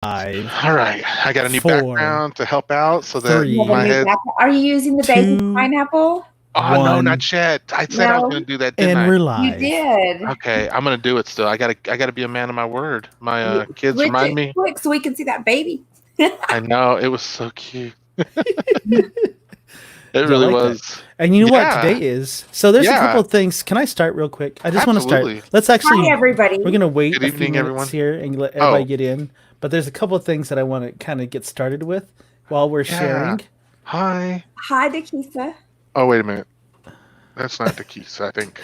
All right, I got a new 4, background to help out so that 3, You have a my new head. background. Are you using the baby 2, pineapple? Oh no, 1, not yet. I said I was No, going to do that, didn't and I? we're you live. did. Okay, I'm going to do it still. I gotta be a man of my word. My kids Switch remind it me. quick so we can see that baby. I know it was so cute. It I really like that. was. And you know what Yeah, today is? So there's a couple yeah, of things. Can I start real quick? I just want to start. absolutely. Let's Hi, actually, everybody. we're going to wait Good a few evening, minutes everyone. here and let everybody Oh, get in. But there's a couple of things that I want to kind of get started with while we're yeah. sharing. Hi. Hi, Dakisa. Oh, wait a minute. That's not the keys, I think.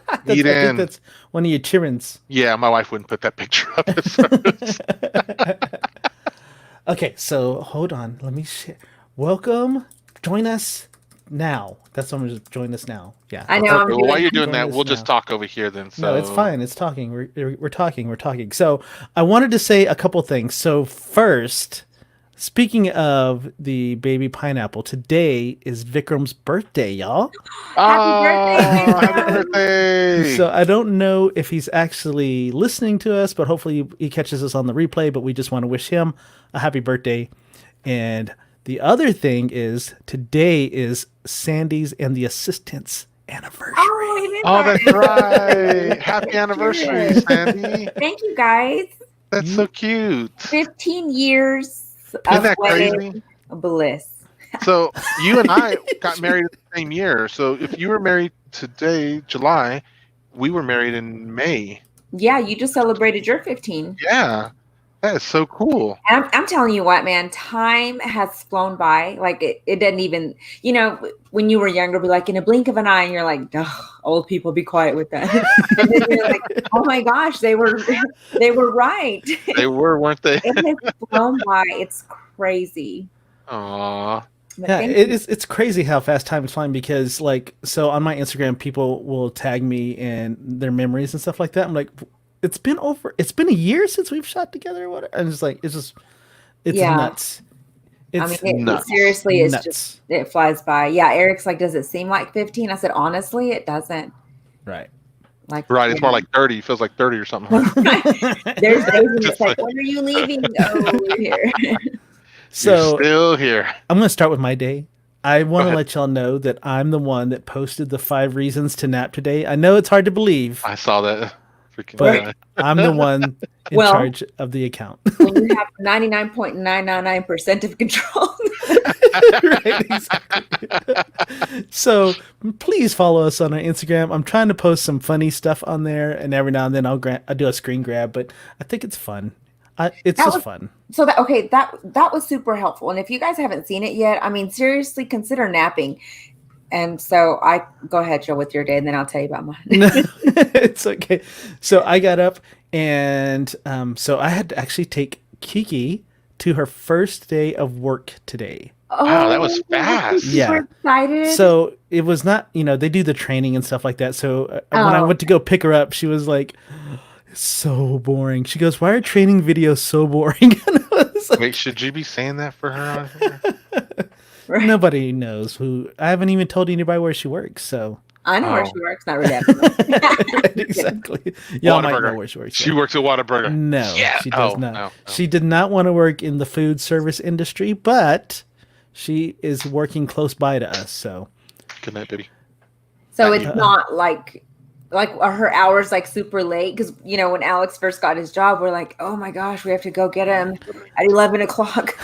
I think Eden. that's one of your children's. Yeah, my wife wouldn't put that picture up. As service. Okay, so hold on. Let me share. Welcome. Join us now. That's what I'm just join us now. Yeah. I know Okay, I'm well, while doing. you're doing Join that, us we'll just now. talk over here then. No, it's So, fine. It's talking. We're talking. We're talking. So I wanted to say a couple things. So first, speaking of the baby pineapple, today is Vikram's birthday, y'all. Happy birthday, happy Vikram. birthday. So I don't know if he's actually listening to us, but hopefully he catches us on the replay. But we just want to wish him a happy birthday. And the other thing is today is Sandy's and the assistant's anniversary. Oh, even Oh, that's better. right. Happy anniversary, Good. Sandy. Thank you, guys. That's so cute. 15 years Isn't of that crazy? wedded bliss. So you and I got married the same year. So if you were married today, July, we were married in May. Yeah, you just celebrated your 15. Yeah, that is so cool. I'm telling you what, man, time has flown by. Like it doesn't even, when you were younger, be like in a blink of an eye, and you're like, old people, be quiet with that. And then you're like, oh my gosh, they were right. They were, weren't they? It has flown by. It's crazy. Aw. But Yeah, thank you. it's crazy how fast time is flying because so on my Instagram people will tag me in their memories and stuff like that. I'm like, it's been a year since we've shot together or whatever. And it's Yeah. nuts. I mean, It's it nuts. seriously is nuts. just, it flies by. Yeah, Eric's like, does it seem like 15? I said, honestly, it doesn't. Right. Like, Right, it's more like 30. It feels like 30 or something. there's days when Just it's like, like- when are you leaving? Oh, we're here. You're So still here. I'm gonna start with my day. I want to ahead. let y'all know that I'm the one that posted the 5 reasons to nap today. I know it's hard to believe, I saw that. Freaking but guy. I'm the one in Well- charge of the account. When you have 99.999% of control. Right, exactly. So please follow us on our Instagram. I'm trying to post some funny stuff on there, and every now and then I'll do a screen grab, but I think it's fun. It's That just was- fun. So that was super helpful. And if you guys haven't seen it yet, I mean, seriously, consider napping. And so go ahead, Joe, with your day, and then I'll tell you about mine. No, it's okay. So I got up, and so I had to actually take Kiki to her first day of work today. Wow, that was I'm fast. super Yeah. excited. So it was not, they do the training and stuff like that. So when I Oh. went to go pick her up, she was like, "It's so boring." She goes, "Why are training videos so boring?" And I was like, Wait, should you be saying that for her on here? Right. nobody knows who. I haven't even told anybody where she works. So I know where Oh. she works. Not really. That exactly, y'all might Whataburger. know where she works. She yeah. works at Whataburger. No, Yeah. she does Oh, not. no. She did not want to work in the food service industry, but she is working close by to us. So Good night, baby. So it's not like her hours like super late because when Alex first got his job, we're like, oh my gosh, we have to go get him at 11 o'clock.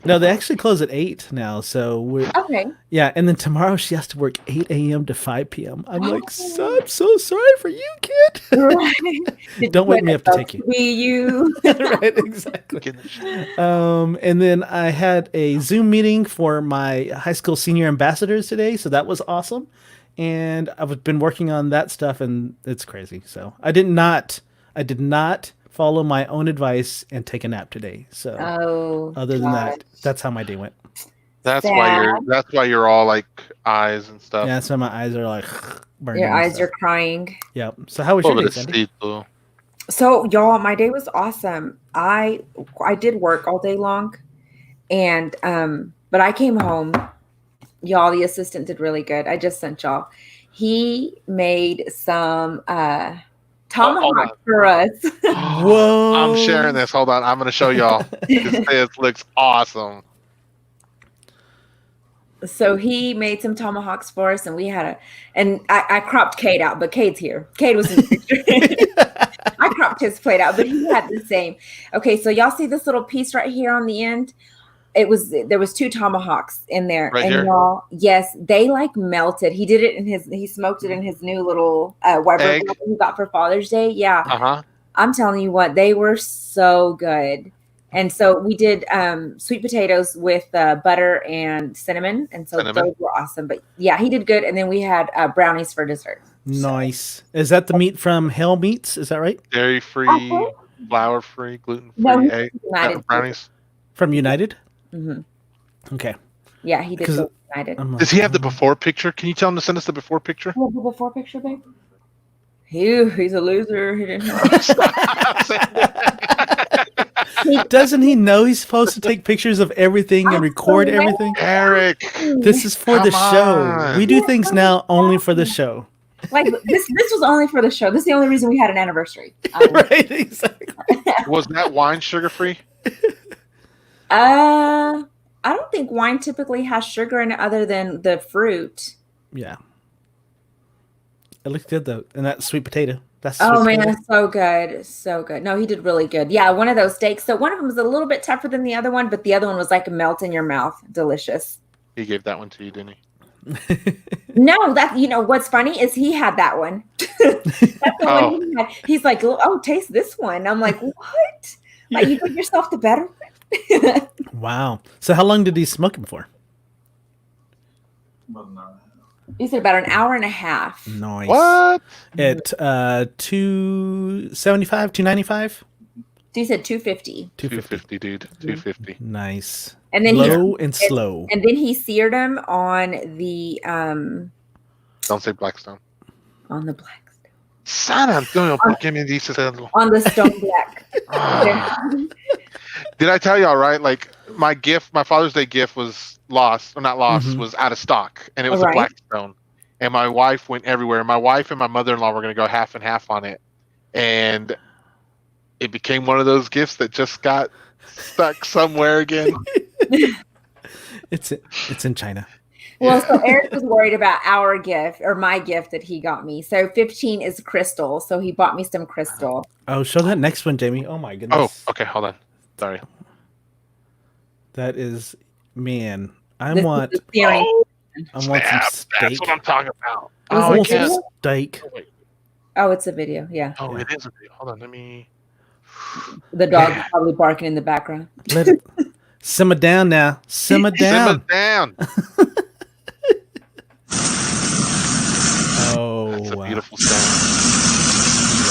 no, they actually close at 8 now. So we're Okay. yeah, and then tomorrow she has to work 8 a.m. to 5 p.m. I'm like, Oh. I'm so sorry for you, kid. Did Don't you wake put me up to a take you. Be you. Right, exactly. And then I had a Zoom meeting for my high school senior ambassadors today, so that was awesome. And I've been working on that stuff, and it's crazy. So I did not follow my own advice and take a nap today. So other than that, that's how my day went. That's Sad. why you're all like eyes and stuff. Yeah, so my eyes are like burning. Your and eyes stuff. are crying. Yep. So how was Oh, your but day, it's Sandy? steep, though. So y'all, my day was awesome. I did work all day long, and but I came home. Y'all, the assistant did really good. I just sent y'all. He made some tomahawk for us. Whoa. I'm sharing this. Hold on. I'm going to show y'all. This looks awesome. So he made some tomahawks for us, and we had and I cropped Cade out, but Cade's here. Cade was in the picture. I cropped his plate out, but he had the same. Okay, so y'all see this little piece right here on the end? There was 2 tomahawks in there. Right and here? y'all, yes, they like melted. He did it he smoked it in his new little white Egg? bread he got for Father's Day. Yeah. Uh-huh. I'm telling you what, they were so good. And so we did sweet potatoes with butter and cinnamon. And so those were awesome. But yeah, he did good. And then we had brownies for dessert. Nice. Is that the meat from Hell Meats? Is that right? Dairy-free, flour-free, gluten-free, No, egg, United. brownies. From United? Mm-hmm. Okay. Yeah, he did go United. Does he have the before picture? Can you tell him to send us the before picture? You have the before picture, babe? He's a loser. He didn't Doesn't he know he's supposed to take pictures of everything and record everything? Eric, This is for the show. on. We do things now only for the show. like this was only for the show. This is the only reason we had an anniversary. Right, exactly. was that wine sugar-free? I don't think wine typically has sugar in it other than the fruit. Yeah. It looks good though. And that sweet potato. That's Oh sweet man, potato. so good. So good. No, he did really good. Yeah, one of those steaks. So one of them was a little bit tougher than the other one, but the other one was like a melt in your mouth. Delicious. He gave that one to you, didn't he? No, what's funny is he had that one. That's the one he had. He's like, oh, taste this one. I'm like, what? Like you give yourself the better one? Wow. So how long did he smoke him for? He said about an hour and a half. Nice. What? At 275, 295? He said 250. 250, dude. 250. Nice. And then low and slow. And then he seared them on the Don't say Blackstone. on the black San Antonio, porque me dices eso? on the stone black. Did I tell y'all, right? Like, my Father's Day gift was lost, or not lost, was out of stock. And it was a Blackstone. And my wife went everywhere. My wife and my mother-in-law were going to go half and half on it. And it became one of those gifts that just got stuck somewhere again. It's in China. Well, so Eric was worried about our gift or my gift that he got me. So 15 is crystal. So he bought me some crystal. Oh, show that next one, Jamie. Oh my goodness. Oh, okay. Hold on. Sorry. That is, man. I This want is the theory. some steak. That's what I'm talking about. Was Oh, I I want some can't. steak. Oh, wait. Oh, it's a video. Yeah. Oh, it is a video. Hold on. Let me. The dog is probably barking in the background. Let it simmer down now. Simmer down. Simmer down. Oh, That's a wow. beautiful sound.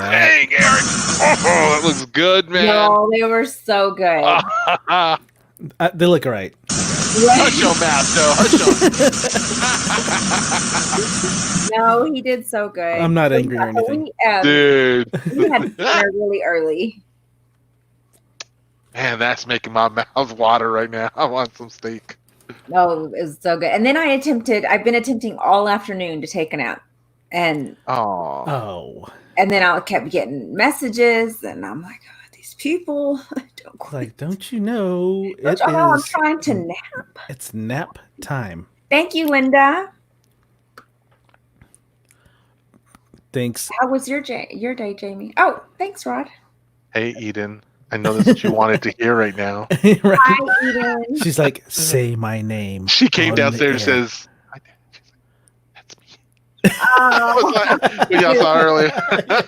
Yeah. Dang, Eric. Oh, that looks good, man. No, they were so good. They look all right. Hush your mouth, though. Hush your. No, he did so good. I'm not angry or anything. Dude. We had dinner really early. Man, that's making my mouth water right now. I want some steak. No, it was so good. And then I've been attempting all afternoon to take a nap. And Oh. then I kept getting messages and I'm like, oh, these people don't quit. Like, don't you know Don't you know I'm trying to nap? It's nap time. Thank you, Linda. Thanks. How was your day, Jamie? Oh, thanks, Rod. Hey, Eden. I know that's what you wanted to hear right now. Right? Hi, Eden. She's like, say my name. She came on the downstairs and air. says, "Hi, Dad." She's like, "That's me." I was like, when y'all saw earlier,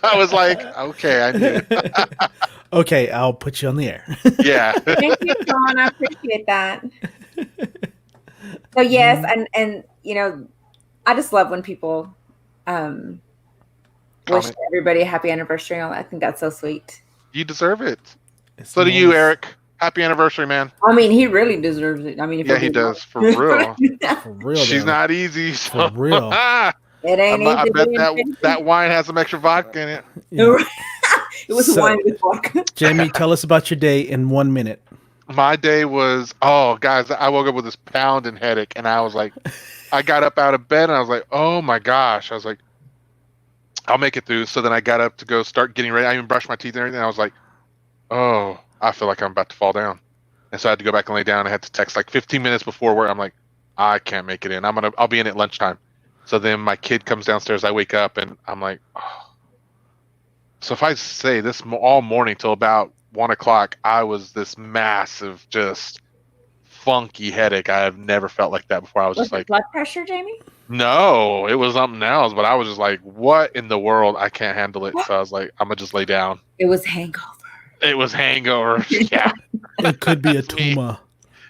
I was like, okay, I knew. Okay, I'll put you on the air. Yeah. Thank you, Sean. I appreciate that. So yes, and I just love when people wish Comment. everybody a happy anniversary. And all that. I think that's so sweet. You deserve it. It's So do you, nice. Eric. Happy anniversary, man. I mean, he really deserves it. I mean, if Yeah, we're he being does, for real. For real, She's though. not easy. So. For real. I It ain't easy. bet being that wine has some extra vodka in it. Yeah. It was So- wine with vodka. Jamie, tell us about your day in 1 minute. My day was, guys, I woke up with this pounding headache, and I was like, I got up out of bed, and I was like, oh my gosh. I was like, I'll make it through. So then I got up to go start getting ready. I even brushed my teeth and everything. I was like, oh, I feel like I'm about to fall down. And so I had to go back and lay down. I had to text like 15 minutes before work. I'm like, I can't make it in. I'll be in at lunchtime. So then my kid comes downstairs. I wake up and I'm like, oh. So if I say this all morning till about 1 o'clock, I was this massive, just funky headache. I have never felt like that before. I was just like, blood pressure, Jamie? No, it was something else, but I was just like, what in the world? I can't handle it. So I was like, I'm gonna just lay down. It was hangover. It was hangover. Yeah. It could be a tumor.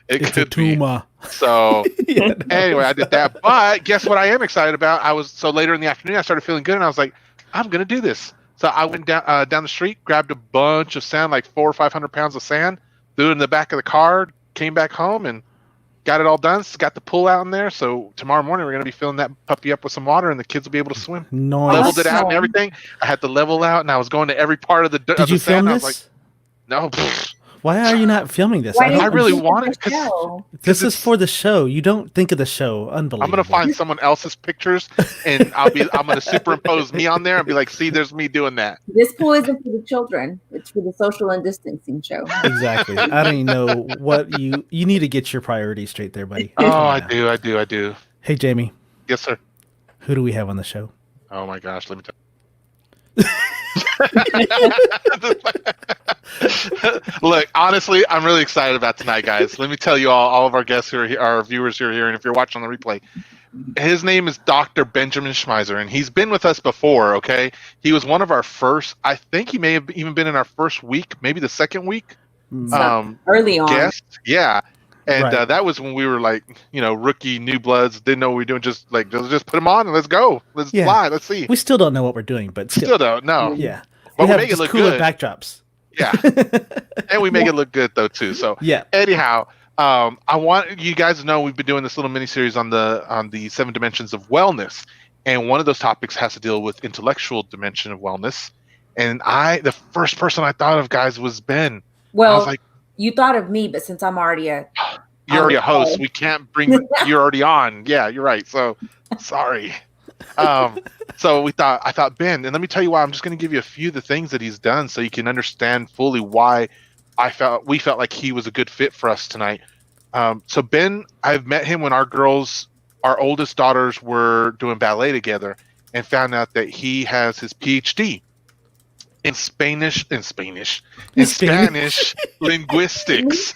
It's a tumor. So anyway, I did that. But guess what I am excited about? So later in the afternoon, I started feeling good, and I was like, I'm gonna do this. So I went down the street, grabbed a bunch of sand, like 400 or 500 pounds of sand, threw it in the back of the car, came back home, and got it all done. Got the pool out in there. So tomorrow morning we're gonna be filling that puppy up with some water, and the kids will be able to swim. Nice. Leveled it out and everything. I had to level out, and I was going to every part of the. Did you film this? I was like, no. Why are you not filming this? I really want it. This is for the show. You don't think of the show. Unbelievable. I'm gonna find someone else's pictures, and I'm gonna superimpose me on there and be like, see, there's me doing that. This pool isn't for the children. It's for the social and distancing show. Exactly. I don't even know what you need to get your priorities straight there, buddy. Oh, I do. Hey, Jamie. Yes, sir. Who do we have on the show? Oh my gosh, let me tell you. Look, honestly, I'm really excited about tonight, guys. Let me tell you all of our guests who are here, our viewers who are here, and if you're watching on the replay, his name is Dr. Benjamin Schmeiser, and he's been with us before, okay? He was one of our first, I think he may have even been in our first week, maybe the second week. Early on. Guest. Yeah. And Right. That was when we were like, rookie new bloods, didn't know what we were doing, just put them on and let's go. Let's fly. Let's see. We still don't know what we're doing, but Still don't know. Yeah. But we have make it just look cooler good. backdrops. Yeah. And we make it look good though too. So Yeah. anyhow, I want you guys to know we've been doing this little mini series on the 7 dimensions of wellness. And one of those topics has to deal with intellectual dimension of wellness. And the first person I thought of, guys, was Ben. Well, I was like, you thought of me, but since I'm already you're already a host, we can't bring you're already on. Yeah, you're right. So sorry. So I thought Ben, and let me tell you why. I'm just going to give you a few of the things that he's done so you can understand fully why we felt like he was a good fit for us tonight. So Ben, I've met him when our oldest daughters were doing ballet together, and found out that he has his Ph.D. in Spanish linguistics.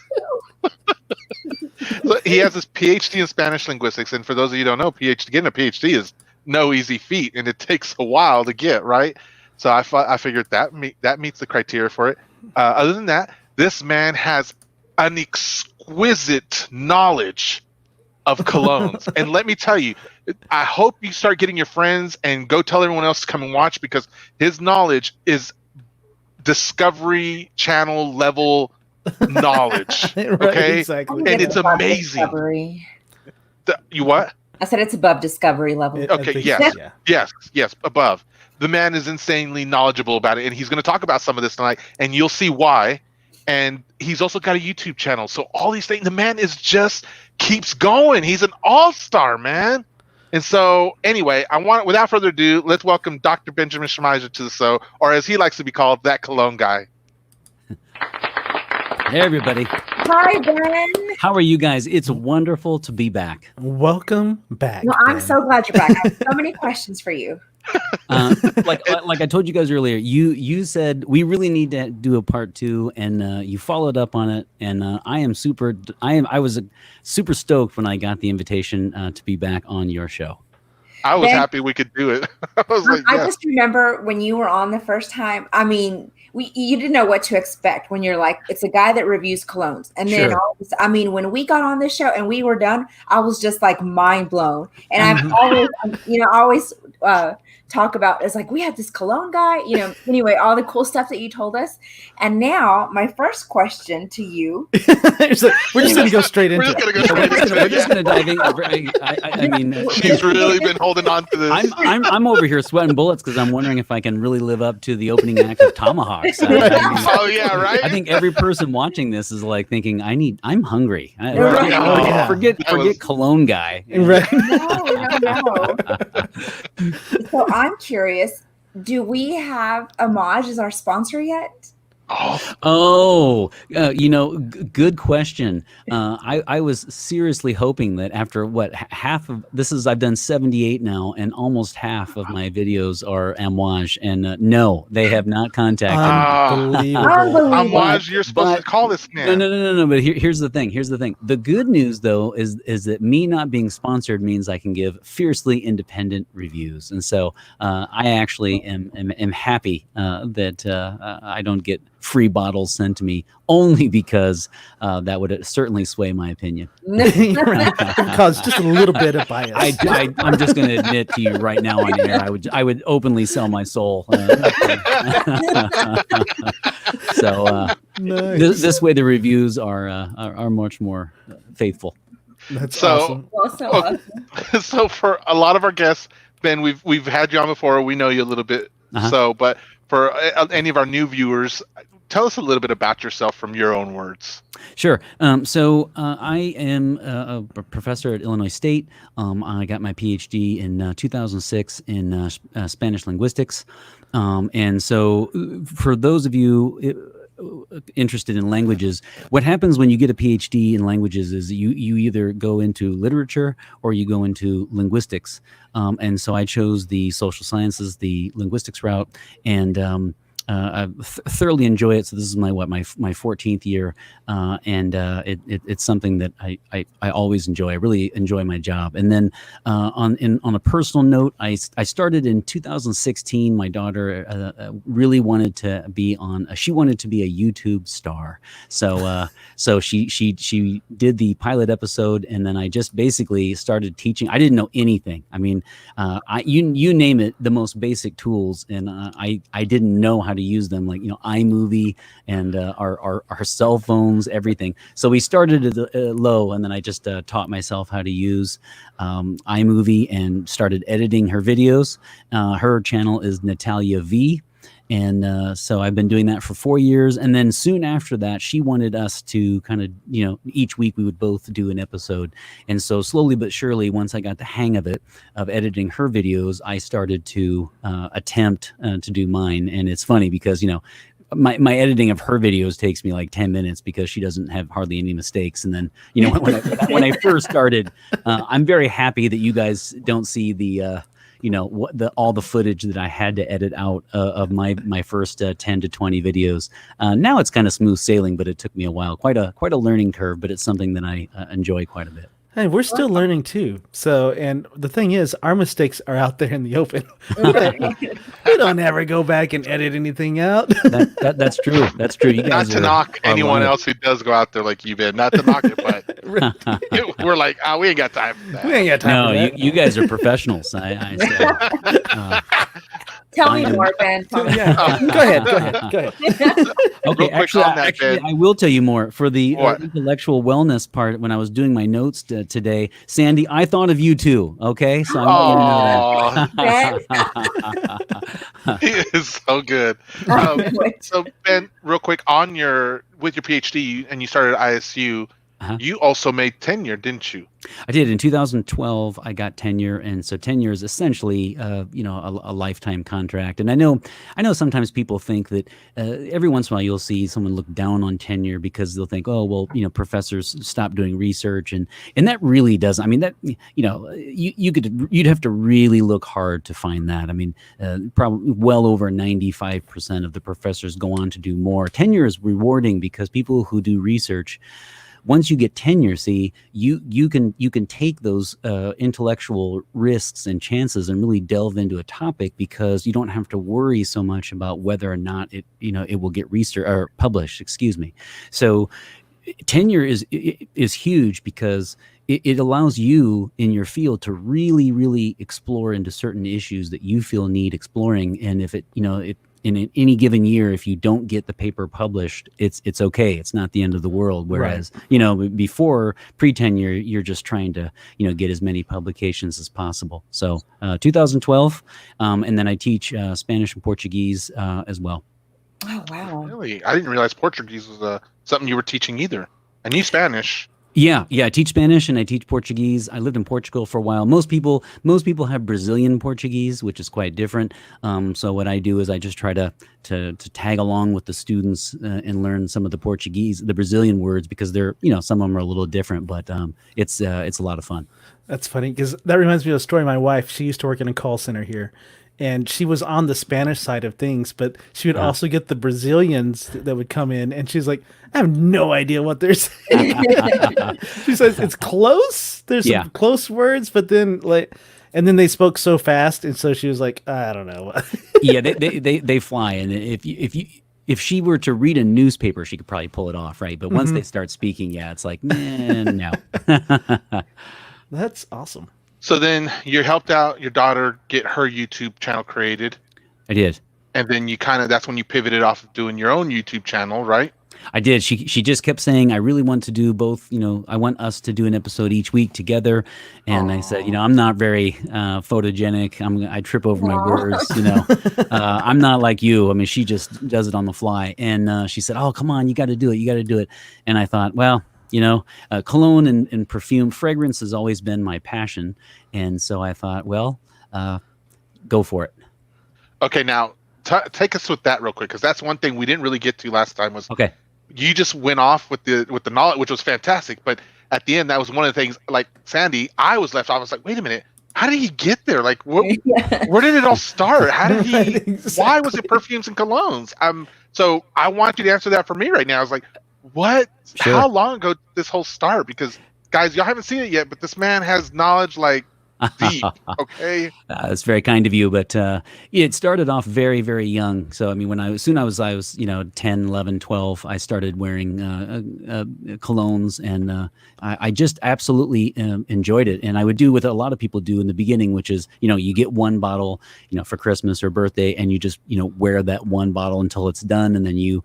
Look, he has his PhD in Spanish linguistics, and for those of you who don't know, getting a PhD is no easy feat, and it takes a while to get, right? So I figured that meets the criteria for it. Other than that, this man has an exquisite knowledge of colognes, and let me tell you, I hope you start getting your friends and go tell everyone else to come and watch, because his knowledge is Discovery Channel level knowledge. Right, okay, exactly. and it's amazing. You what? I said it's above Discovery level. Okay, yes, above. The man is insanely knowledgeable about it, and he's going to talk about some of this tonight, and you'll see why. And he's also got a YouTube channel, so all these things. The man keeps going. He's an all-star, man. And so, anyway, without further ado, let's welcome Dr. Benjamin Schmeiser to the show, or as he likes to be called, that Cologne Guy. Hey, everybody. Hi, Ben. How are you guys? It's wonderful to be back. Welcome back. No, I'm Ben. so glad you're back. I have so many questions for you. Like I told you guys earlier, you said we really need to do a part 2, and you followed up on it. And I was super stoked when I got the invitation to be back on your show. I was happy we could do it. I just remember when you were on the first time. I mean, you didn't know what to expect when you're like, it's a guy that reviews colognes. And then, Sure. When we got on this show and we were done, I was just like mind blown. And I've always talk about, it's like, we have this cologne guy, anyway, all the cool stuff that you told us. And now my first question to you. We're just going to go straight into it. We're just going to dive in. I mean, she's really been holding on to this. I'm over here sweating bullets because I'm wondering if I can really live up to the opening act of Tomahawks. Oh yeah, right. I think every person watching this is like thinking, I'm hungry. Right. Forget Cologne Guy. Right. No. So I'm curious, do we have Amaj as our sponsor yet? Good question. I was seriously hoping that after half of I've done 78 now, and almost half of my videos are Amouage, and no, they have not contacted me. Amouage, you're supposed to call this man. No. But here's the thing. The good news, though, is that me not being sponsored means I can give fiercely independent reviews, and so I actually am happy that I don't get free bottles sent to me, only because that would certainly sway my opinion. Cause just a little bit of bias. I'm just going to admit to you right now on air, I would openly sell my soul. So nice. this way the reviews are much more faithful. That's awesome. So for a lot of our guests, Ben, we've had you on before. We know you a little bit. So, but for any of our new viewers, tell us a little bit about yourself from your own words. Sure. So I am a professor at Illinois State. I got my Ph.D. in 2006 in Spanish Linguistics. And so for those of you interested in languages, what happens when you get a PhD in languages is you either go into literature or you go into linguistics. And so I chose the social sciences, the linguistics route, and I thoroughly enjoy it. So this is my 14th year, and it's something that I always enjoy. I really enjoy my job. And then on a personal note, I started in 2016. My daughter really wanted to be she wanted to be a YouTube star. So she did the pilot episode, and then I just basically started teaching. I didn't know anything. I mean, you name it, the most basic tools, and I didn't know how to use them, like iMovie and our cell phones, everything. So we started at low, and then I just taught myself how to use iMovie and started editing her videos. Her channel is Natalia V. And so I've been doing that for 4 years. And then soon after that, she wanted us to kind of, each week we would both do an episode. And so slowly but surely, once I got the hang of it, of editing her videos, I started to attempt to do mine. And it's funny because, my editing of her videos takes me like 10 minutes because she doesn't have hardly any mistakes. And then, when I first started, I'm very happy that you guys don't see the all the footage that I had to edit out of my first 10 to 20 videos. Now it's kind of smooth sailing, but it took me a while. Quite a learning curve, but it's something that I enjoy quite a bit. Hey, we're still learning too. So, and the thing is, our mistakes are out there in the open. We don't ever go back and edit anything out. That's true. That's true. You guys not to knock anyone else who does go out there like you, Ben. Not to knock it, but we're like, we ain't got time for that. We ain't got time for that. You guys are professionals. Tell me more, Ben. Go ahead. Okay, actually, I will tell you more. For the intellectual wellness part, when I was doing my notes today, Sandy, I thought of you too. Okay, so I'm He is so good. So Ben, real quick, with your PhD, and you started at ISU. You also made tenure, didn't you? I did. In 2012, I got tenure, and so tenure is essentially, a lifetime contract. And I know sometimes people think that every once in a while you'll see someone look down on tenure because they'll think, oh, well, professors stop doing research, and that really doesn't. I mean, that you'd have to really look hard to find that. I mean, probably well over 95% of the professors go on to do more. Tenure is rewarding because people who do research, once you get tenure, you can take those intellectual risks and chances and really delve into a topic because you don't have to worry so much about whether or not it will get research or published. Excuse me. So tenure is huge because it allows you in your field to really, really explore into certain issues that you feel need exploring. And if in any given year, if you don't get the paper published, it's okay. It's not the end of the world. Whereas, before pre-tenure, you're just trying to, get as many publications as possible. So 2012, and then I teach Spanish and Portuguese as well. Oh, wow. Really? I didn't realize Portuguese was something you were teaching either. I knew Spanish. Yeah, I teach Spanish and I teach Portuguese. I lived in Portugal for a while. Most people have Brazilian Portuguese, which is quite different. So what I do is I just try to tag along with the students and learn some of the Brazilian words, because they're, some of them are a little different, but it's a lot of fun. That's funny, because that reminds me of a story. My wife, she used to work in a call center here, and she was on the Spanish side of things, but she would also get the Brazilians that would come in, and she's like, I have no idea what they're saying. She says it's close. There's some close words, but then and then they spoke so fast, and so she was like, I don't know. Yeah, they fly, and if she were to read a newspaper, she could probably pull it off, right? But once they start speaking, it's like, no. That's awesome. So then you helped out your daughter get her YouTube channel created. I did. And then that's when you pivoted off of doing your own YouTube channel, right? I did. She just kept saying, I really want to do both. I want us to do an episode each week together. And I said, I'm not very photogenic. I trip over my words. I'm not like you. I mean, she just does it on the fly. And she said, oh, come on, you got to do it. You got to do it. And I thought, well, cologne and perfume, fragrance has always been my passion. And so I thought, well, go for it. Okay, now take us with that real quick, because that's one thing we didn't really get to last time. Was okay. You just went off with the knowledge, which was fantastic. But at the end, that was one of the things. Like Sandy, I was left off. I was like, wait a minute, how did he get there? Like, where did it all start? How did he? Right, exactly. Why was it perfumes and colognes? So I want you to answer that for me right now. I was like, what? Sure. How long ago did this whole start? Because guys, y'all haven't seen it yet, but this man has knowledge like deep. Okay, that's very kind of you, but it started off very, very young. So I mean, when I was 10, 11, 12, I started wearing colognes, and I just absolutely enjoyed it. And I would do what a lot of people do in the beginning, which is you get one bottle for Christmas or birthday, and you just wear that one bottle until it's done, and then you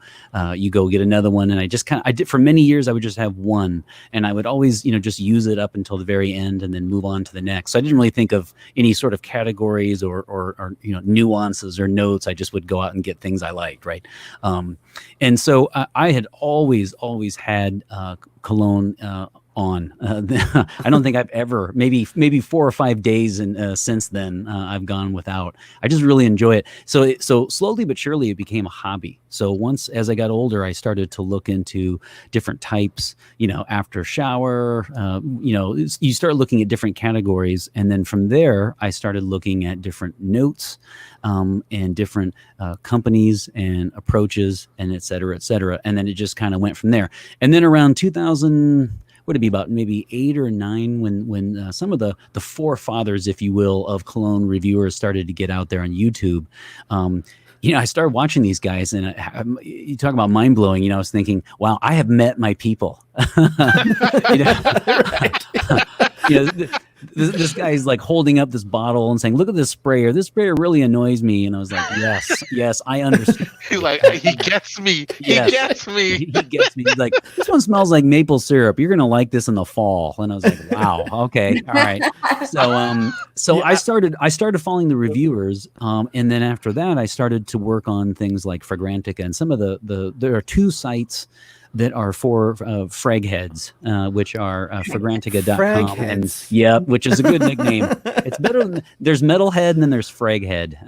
go get another one. And I did for many years. I would just have one, and I would always just use it up until the very end, and then move on to the next. So I didn't really think of any sort of categories or nuances or notes. I just would go out and get things I liked, right? And so I had always had cologne on. I don't think I've ever, maybe 4 or 5 days since then I've gone without. I just really enjoy it. So slowly but surely it became a hobby. So once, as I got older, I started to look into different types, after shower, you start looking at different categories. And then from there, I started looking at different notes and different companies and approaches, and et cetera, et cetera. And then it just kind of went from there. And then around 2000, would it be about maybe 8 or 9 when some of the forefathers, if you will, of cologne reviewers started to get out there on YouTube. I started watching these guys, and you talk about mind blowing. I was thinking, wow, I have met my people. This guy's like holding up this bottle and saying, look at this sprayer. This sprayer really annoys me. And I was like, yes, I understand. He gets me. Yes. He gets me. He gets me. He's like, this one smells like maple syrup. You're going to like this in the fall. And I was like, wow. Okay. All right. So I started following the reviewers. And then after that, I started to work on things like Fragrantica, and some of there are 2 sites that are for frag heads, which are fragrantica.com, and which is a good nickname. It's better than, there's metalhead and then there's frag head.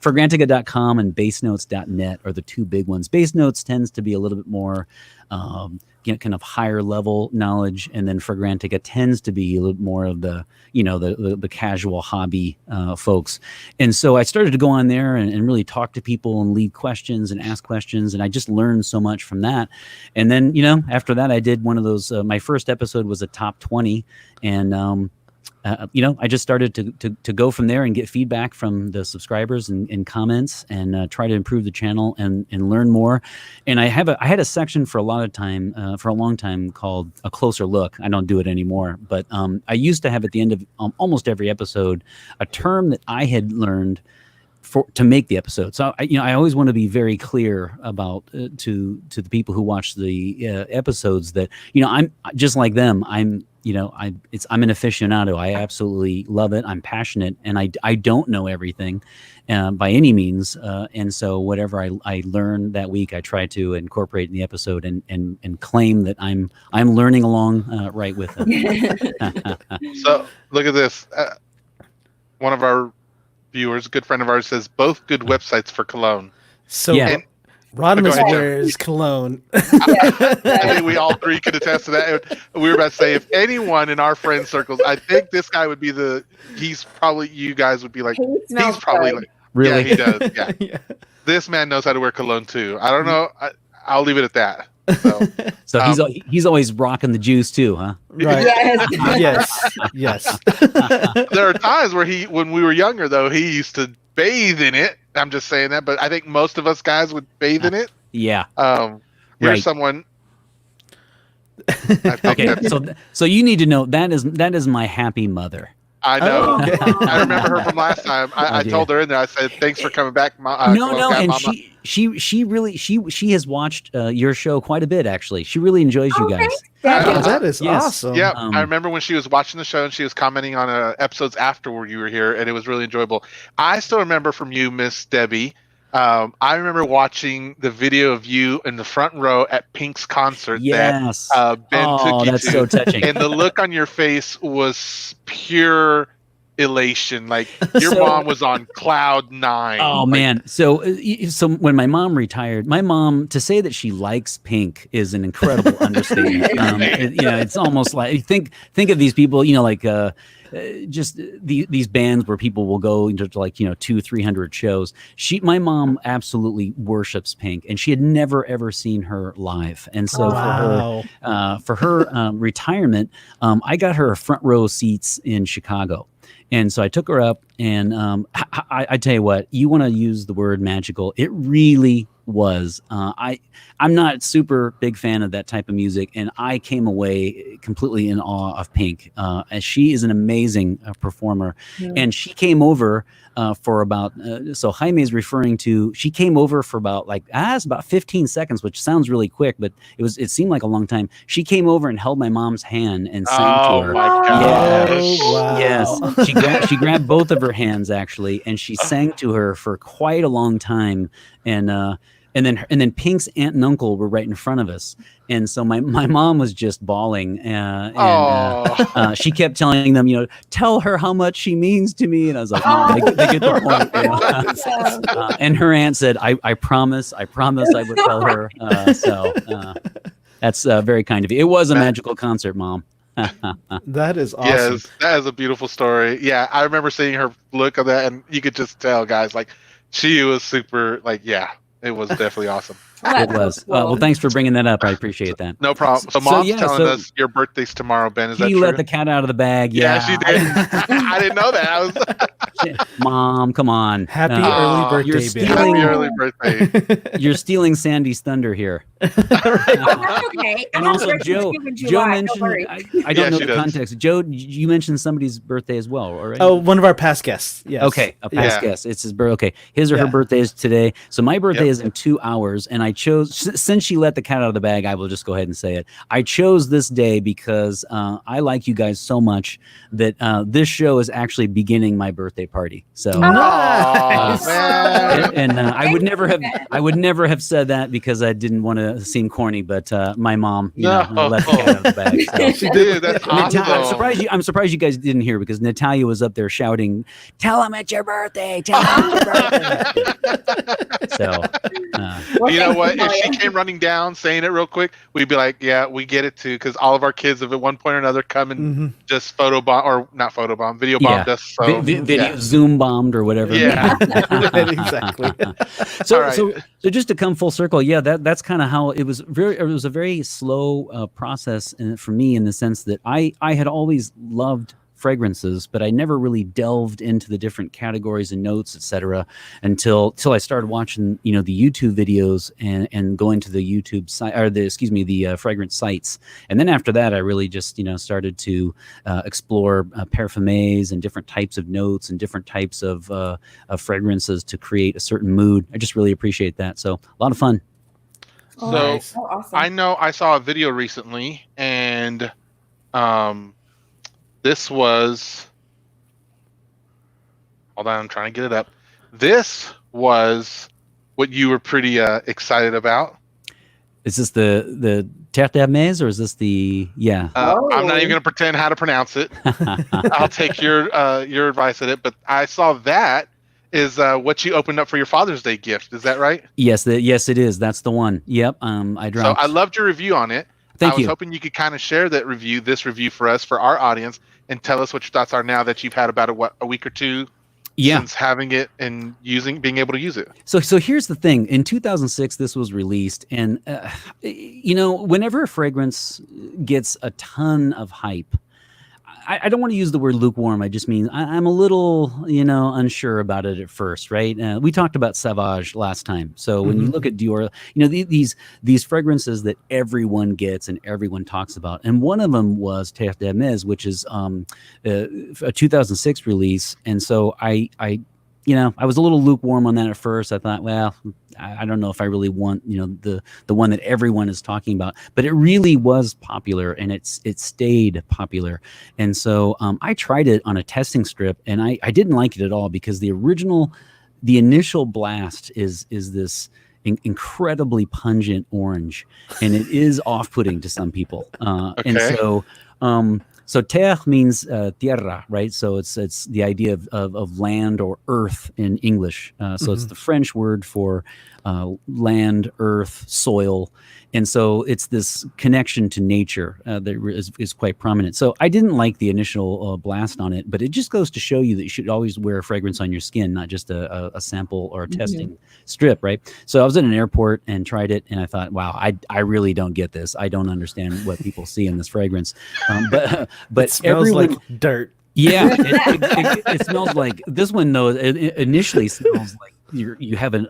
Fragrantica.com and basenotes.net are the 2 big ones. Base Notes tends to be a little bit more kind of higher level knowledge, and then Fragrantica tends to be a little more of the the casual hobby folks. And so I started to go on there and really talk to people and lead questions and ask questions, and I just learned so much from that. And then after that, I did one of those. My first episode was a top 20, and I just started to go from there and get feedback from the subscribers and comments, and try to improve the channel and learn more. And I had a section for a long time called A Closer Look. I don't do it anymore, but I used to have at the end of almost every episode a term that I had learned to make the episode. So I always want to be very clear about to the people who watch the episodes that I'm just like them. I'm an aficionado. I absolutely love it. I'm passionate, and I don't know everything by any means. And so whatever I learn that week, I try to incorporate in the episode and claim that I'm learning along right with them. So look at this. One of our viewers, a good friend of ours, says both good websites for cologne. So Yeah. Rodimus wears cologne. I think we all three could attest to that. We were about to say, if anyone in our friend circles, I think this guy would be he's probably, you guys would be like, he's probably like, Really? yeah, he does. Yeah. Yeah. This man knows how to wear cologne too. I don't know. I'll leave it at that. So he's always rocking the juice too, huh? Right. Yes. There are times where when we were younger though, he used to bathe in it. I'm just saying that, but I think most of us guys would bathe in it. Yeah. Here's Right. someone. Okay. So you need to know that is my happy mother. I know. Oh, okay. I remember her from last time. I told her in there. I said, "Thanks for coming back." No, and Mama. she really has watched your show quite a bit. Actually, she really enjoys you guys. Oh, that is Yes. awesome. Yeah, I remember when she was watching the show and she was commenting on episodes after you were here, and it was really enjoyable. I still remember from you, Miss Debbie. I remember watching the video of you in the front row at Pink's concert. Yes. That Ben took you that's to, so touching. and the look on your face was pure elation. Like your mom was on cloud 9. Oh man! So when my mom retired, to say that she likes Pink is an incredible understatement. It's almost like think of these people, just these bands where people will go into 200-300 shows. My mom absolutely worships Pink, and she had never ever seen her live. And so for her retirement, I got her front row seats in Chicago. And so I took her up, and I tell you what, you want to use the word magical. It really was. I'm not super big fan of that type of music, and I came away completely in awe of Pink. As she is an amazing performer, and she came over for about. So Jaime is referring to. She came over for about it's about 15 seconds, which sounds really quick, but it seemed like a long time. She came over and held my mom's hand and sang to her. Oh my gosh! Oh, wow. Yes, she grabbed both of her hands actually, and she sang to her for quite a long time, and then Pink's aunt and uncle were right in front of us, and so my mom was just bawling, and she kept telling them, tell her how much she means to me, and I was like, Mom, they get the point. And her aunt said, I promise I would tell her. That's very kind of you. It was a magical concert, Mom. That is awesome. Yes, that is a beautiful story. Yeah, I remember seeing her look on that, and you could just tell, guys, she was super, it was definitely awesome. It was. Well, thanks for bringing that up. I appreciate that. No problem. So Mom's telling us your birthday's tomorrow, Ben. Is that true? She let the cat out of the bag. Yeah, she did. I didn't know that. Mom, come on. Happy early birthday, Ben. Happy early birthday. You're stealing Sandy's thunder here. Okay. And also, Joe mentioned, I don't know the context. Joe, you mentioned somebody's birthday as well, already? Oh, one of our past guests. Yes. Okay, a past guest. It's his birthday. Okay, his or her birthday is today. So my birthday is in 2 hours, and I chose, since she let the cat out of the bag, I will just go ahead and say it. I chose this day because I like you guys so much that this show is actually beginning my birthday party. So, Nice. and I would never have said that because I didn't want to seem corny, but my mom, let the cat out of the bag. So. She did. That's awesome. I'm surprised you guys didn't hear because Natalia was up there shouting, "Tell him it's your birthday! Tell him it's your birthday!" So, you know what? If she came running down saying it real quick, we'd be like, "Yeah, we get it too," because all of our kids have at one point or another come and just video bombed us. So, video Zoom bombed or whatever. Yeah, exactly. So just to come full circle, that's kind of how it was. It was a very slow process for me in the sense that I had always loved fragrances, but I never really delved into the different categories and notes, etc., until I started watching, the YouTube videos and going to the YouTube site, or the fragrance sites. And then after that, I really just, started to explore parfumés and different types of notes and different types of fragrances to create a certain mood. I just really appreciate that. So a lot of fun. So Nice. Awesome. I know I saw a video recently, and this was, hold on, I'm trying to get it up. This was what you were pretty excited about. Is this the Terre d'Hermès, or is this the I'm not even going to pretend how to pronounce it. I'll take your advice at it. But I saw that is what you opened up for your Father's Day gift. Is that right? Yes, it is. That's the one. Yep. I dropped. So I loved your review on it. Thank I was you. hoping you could kind of share this review for us, for our audience, and tell us what your thoughts are now that you've had about a week or two since having it and being able to use it. So here's the thing. In 2006, this was released, and whenever a fragrance gets a ton of hype, I don't want to use the word lukewarm. I just mean I'm a little, unsure about it at first, right? We talked about Sauvage last time. So when you look at Dior, these fragrances that everyone gets and everyone talks about, and one of them was Terre d'Hermès, which is a 2006 release. And so I was a little lukewarm on that at first. I thought, well, I don't know if I really want, the one that everyone is talking about, but it really was popular, and it stayed popular. And so I tried it on a testing strip, and I didn't like it at all, because the initial blast is this incredibly pungent orange, and it is off-putting to some people. Okay. And so, so terre means tierra, right? So it's the idea of land or earth in English. So it's the French word for land, earth, soil. And so it's this connection to nature that is quite prominent. So I didn't like the initial blast on it, but it just goes to show you that you should always wear a fragrance on your skin, not just a sample or a testing strip, right? So I was at an airport and tried it, and I thought, wow, I really don't get this. I don't understand what people see in this fragrance. But it smells like dirt. Yeah, it smells like this one, though. It initially smells like you have an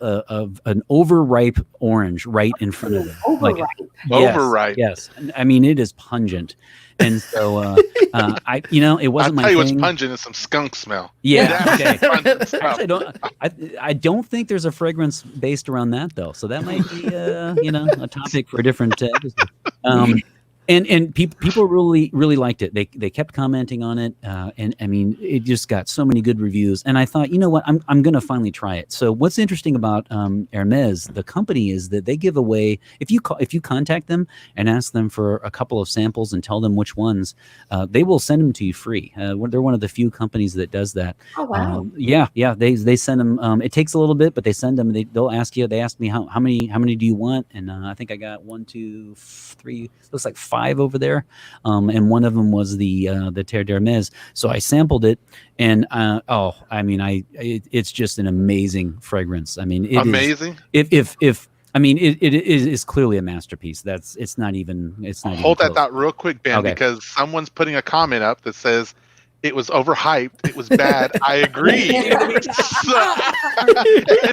overripe orange right in front of it. Overripe. Overripe. Yes. I mean, it is pungent. And so it wasn't my thing. I'll tell you what's pungent is some skunk smell. Yeah. Okay. Actually, I don't think there's a fragrance based around that, though. So that might be a topic for a different episode. And people really liked it. They kept commenting on it, and I mean, it just got so many good reviews. And I thought, you know what, I'm going to finally try it. So what's interesting about Hermès, the company, is that they give away, if you contact them and ask them for a couple of samples and tell them which ones, they will send them to you free. They're one of the few companies that does that. Oh wow! They send them. It takes a little bit, but they send them. They'll ask you. They asked me how many do you want, and I think I got 1, 2, 3. Looks like 5 over there, and one of them was the Terre d'Hermès. So I sampled it, and it's just an amazing fragrance. I mean, amazing. It is clearly a masterpiece. It's not even Hold that thought real quick, Ben, because someone's putting a comment up that says it was overhyped. It was bad. I agree. And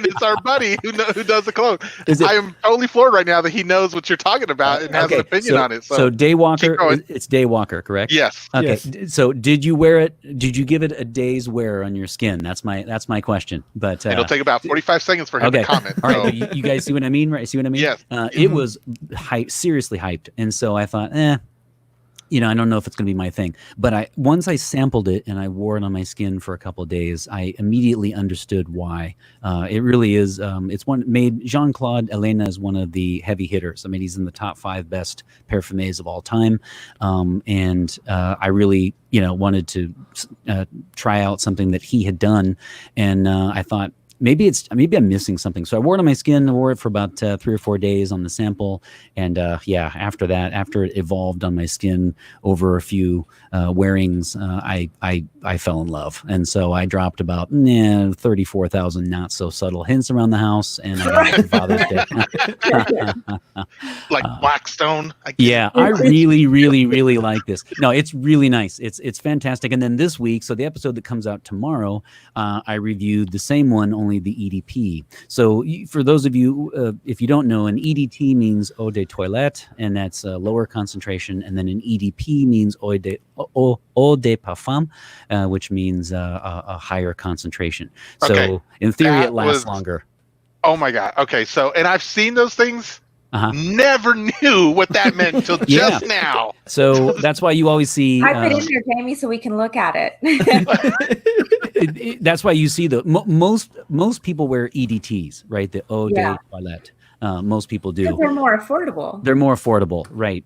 it's our buddy who does the cologne. I am totally floored right now that he knows what you're talking about and has an opinion on it. So Daywalker, it's Daywalker, correct? Yes. Okay. Yes. So did you wear it? Did you give it a day's wear on your skin? That's my question. But it'll take about 45 seconds for him to comment. All right. You guys see what I mean, right? See what I mean? Yes. It was seriously hyped, and so I thought, I don't know if it's going to be my thing, but once I sampled it and I wore it on my skin for a couple of days, I immediately understood why. It really is. It's made Jean-Claude Elena is one of the heavy hitters. I mean, he's in the top 5 best parfumés of all time. And I really, wanted to try out something that he had done. And I thought, maybe I'm missing something. So I wore it on my skin. I wore it for about 3 or 4 days on the sample, and after it evolved on my skin over a few wearings, I fell in love, and so I dropped about 34,000 not so subtle hints around the house, and I got it for Father's Day. Like Blackstone. I really, really, really like this. No, it's really nice. It's fantastic. And then this week, so the episode that comes out tomorrow, I reviewed the same one, only the EDP. So for those of you, if you don't know, an EDT means eau de toilette, and that's a lower concentration. And then an EDP means eau de parfum, which means a higher concentration. So in theory, it lasts longer. Oh my God. Okay. So, and I've seen those things. Never knew what that meant until just now. So that's why you always see. I put in there, Jamie, so we can look at it. That's why you see most people wear EDTs, right? The eau de toilette. Most people do. Because they're more affordable. They're more affordable, right?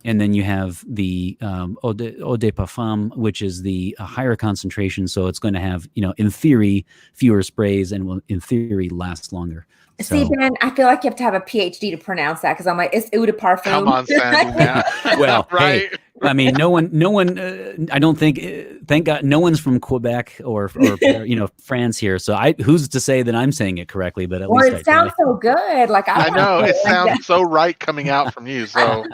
And then you have the eau de parfum, which is the higher concentration. So it's going to have, in theory, fewer sprays and will, in theory, last longer. See, Ben, I feel like you have to have a PhD to pronounce that because I'm like, it's eau de parfum. Come on, Sandy. Well, right. Hey, I mean, no one. I don't think. Thank God, no one's from Quebec or France here. So who's to say that I'm saying it correctly? But at least it sounds so good. Like I know it sounds so right coming out from you. So,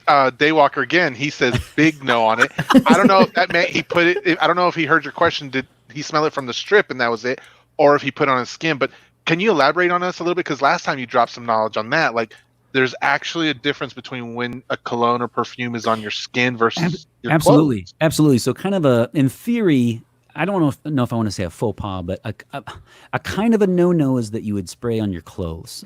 Daywalker again. He says big no on it. I don't know if that meant he put it. I don't know if he heard your question. Did he smell it from the strip and that was it, or if he put it on his skin? But can you elaborate on us a little bit? Because last time you dropped some knowledge on that, like. There's actually a difference between when a cologne or perfume is on your skin versus your clothes. Absolutely. So kind of in theory, I don't know if I want to say a faux pas, but a kind of a no-no is that you would spray on your clothes.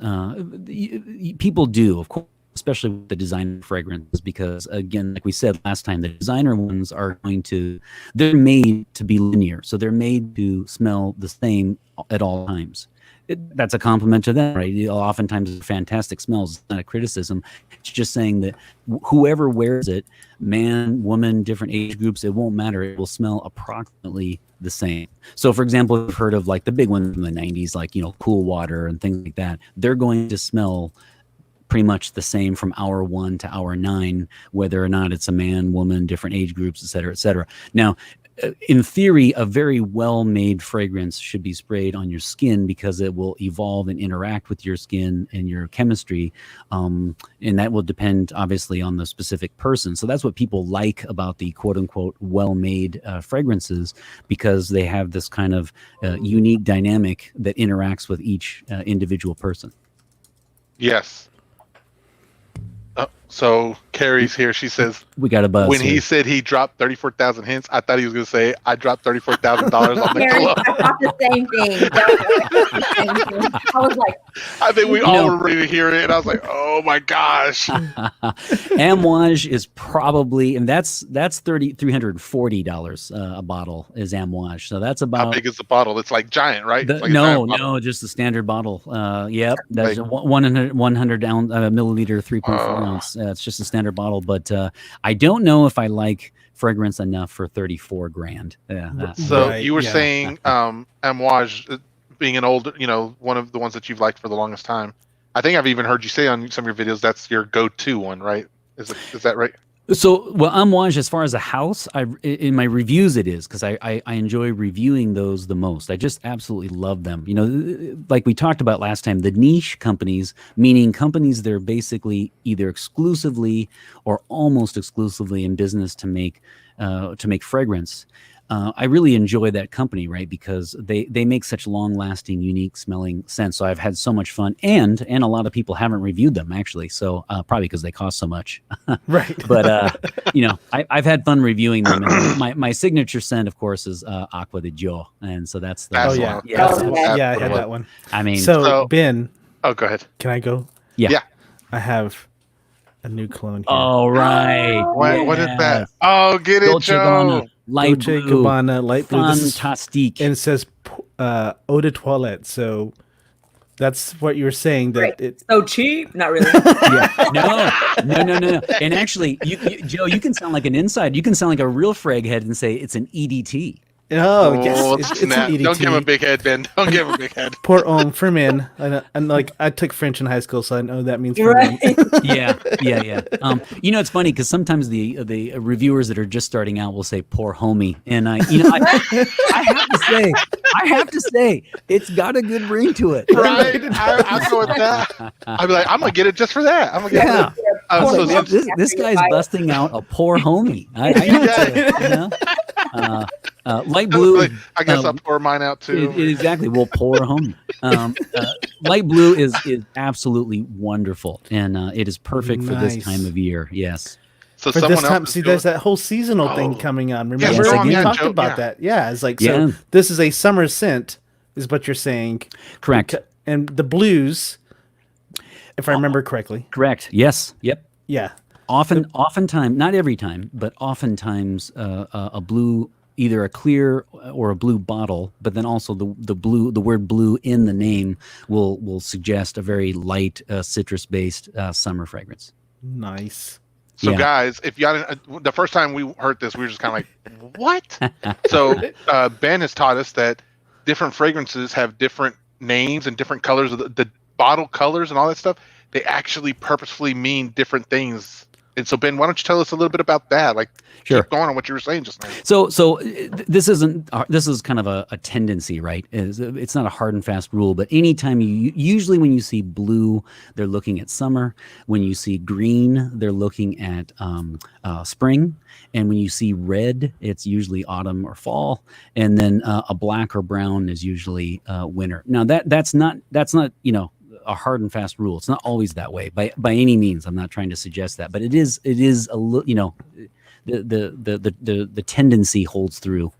People do, of course, especially with the designer fragrances, because again, like we said last time, the designer ones they're made to be linear. So they're made to smell the same at all times. That's a compliment to them, right? Oftentimes it's fantastic smells. It's not a criticism. It's just saying that whoever wears it, man, woman, different age groups, it won't matter. It will smell approximately the same. So for example, you've heard of like the big ones from the 90s, like, Cool Water and things like that. They're going to smell pretty much the same from hour 1 to hour 9, whether or not it's a man, woman, different age groups, et cetera, et cetera. Now, in theory, a very well-made fragrance should be sprayed on your skin because it will evolve and interact with your skin and your chemistry, and that will depend, obviously, on the specific person. So that's what people like about the quote-unquote well-made fragrances, because they have this kind of unique dynamic that interacts with each individual person. Yes. So Carrie's here. She says we got a buzz. When he said he dropped 34,000 hints, I thought he was going to say I dropped $34,000 on the cologne. I thought the same thing. I was like, I think we all were ready to hear it, and I was like, oh my gosh. Amouage is probably, and that's $340 a bottle is Amouage. So that's about. How big is the bottle? It's like giant, right? No, just the standard bottle. Yep, that's like, 100 ounce milliliter, 3.4 ounce. It's just a standard bottle, but I don't know if I like fragrance enough for $34,000. Yeah. So right, you were saying Amouage being an old, one of the ones that you've liked for the longest time. I think I've even heard you say on some of your videos that's your go-to one, right? Is that right? So, Amouage, as far as a house, in my reviews it is, because I enjoy reviewing those the most. I just absolutely love them. Like we talked about last time, the niche companies, meaning companies that are basically either exclusively or almost exclusively in business to make fragrance. I really enjoy that company, right? Because they make such long-lasting, unique smelling scents. So I've had so much fun, and a lot of people haven't reviewed them actually. So probably because they cost so much, right? But I've had fun reviewing them. And my signature scent, of course, is Aqua di Gio, and so that's the. Oh yeah, I had that one. I mean, so Ben. Oh, go ahead. Can I go? Yeah. I have a new clone here. All right. What is that? Oh, get it, Joe. Dolce & Gabbana light blue. Fantastique. And it says eau de toilette. So that's what you were saying. That it's so cheap. Not really. No. And actually, Joe, you can sound like an inside. You can sound like a real frag head and say it's an EDT. Oh, yes. It's an snap. EDT. Don't give him a big head, Ben. Don't give him a big head. Pour ferment. And like I took French in high school, so I know that means Right. ferment. Yeah. It's funny because sometimes the reviewers that are just starting out will say "poor homie," and I have to say, it's got a good ring to it. Right? I'll go with that. I'll be like, I'm gonna get it just for that. I'm gonna get it. So this guy's busting out a poor homie. I know it, light blue. I guess I'll pour mine out too. Exactly. We'll pour homie. Light blue is absolutely wonderful, and it is perfect for this time of year. Yes. So for this time, there's that whole seasonal thing coming on. Remember, we talked about that. Yeah, it's like so. This is a summer scent, is what you're saying. Correct. And the blues, if I remember correctly. Correct. Yes. Yep. Yeah. Oftentimes, not every time, but oftentimes, a blue, either a clear or a blue bottle, but then also the word blue in the name will suggest a very light citrus-based summer fragrance. Nice. So guys, if y'all the first time we heard this, we were just kind of like, what? So Ben has taught us that different fragrances have different names and different colors of the bottle colors and all that stuff. They actually purposefully mean different things. And so, Ben, why don't you tell us a little bit about that? Like, keep going on what you were saying just now. So this is kind of a tendency, right? It's not a hard and fast rule, but anytime usually when you see blue, they're looking at summer. When you see green, they're looking at spring. And when you see red, it's usually autumn or fall. And then a black or brown is usually winter. Now that's not a hard and fast rule. It's not always that way by any means. I'm not trying to suggest that, but it is a little, the tendency holds through.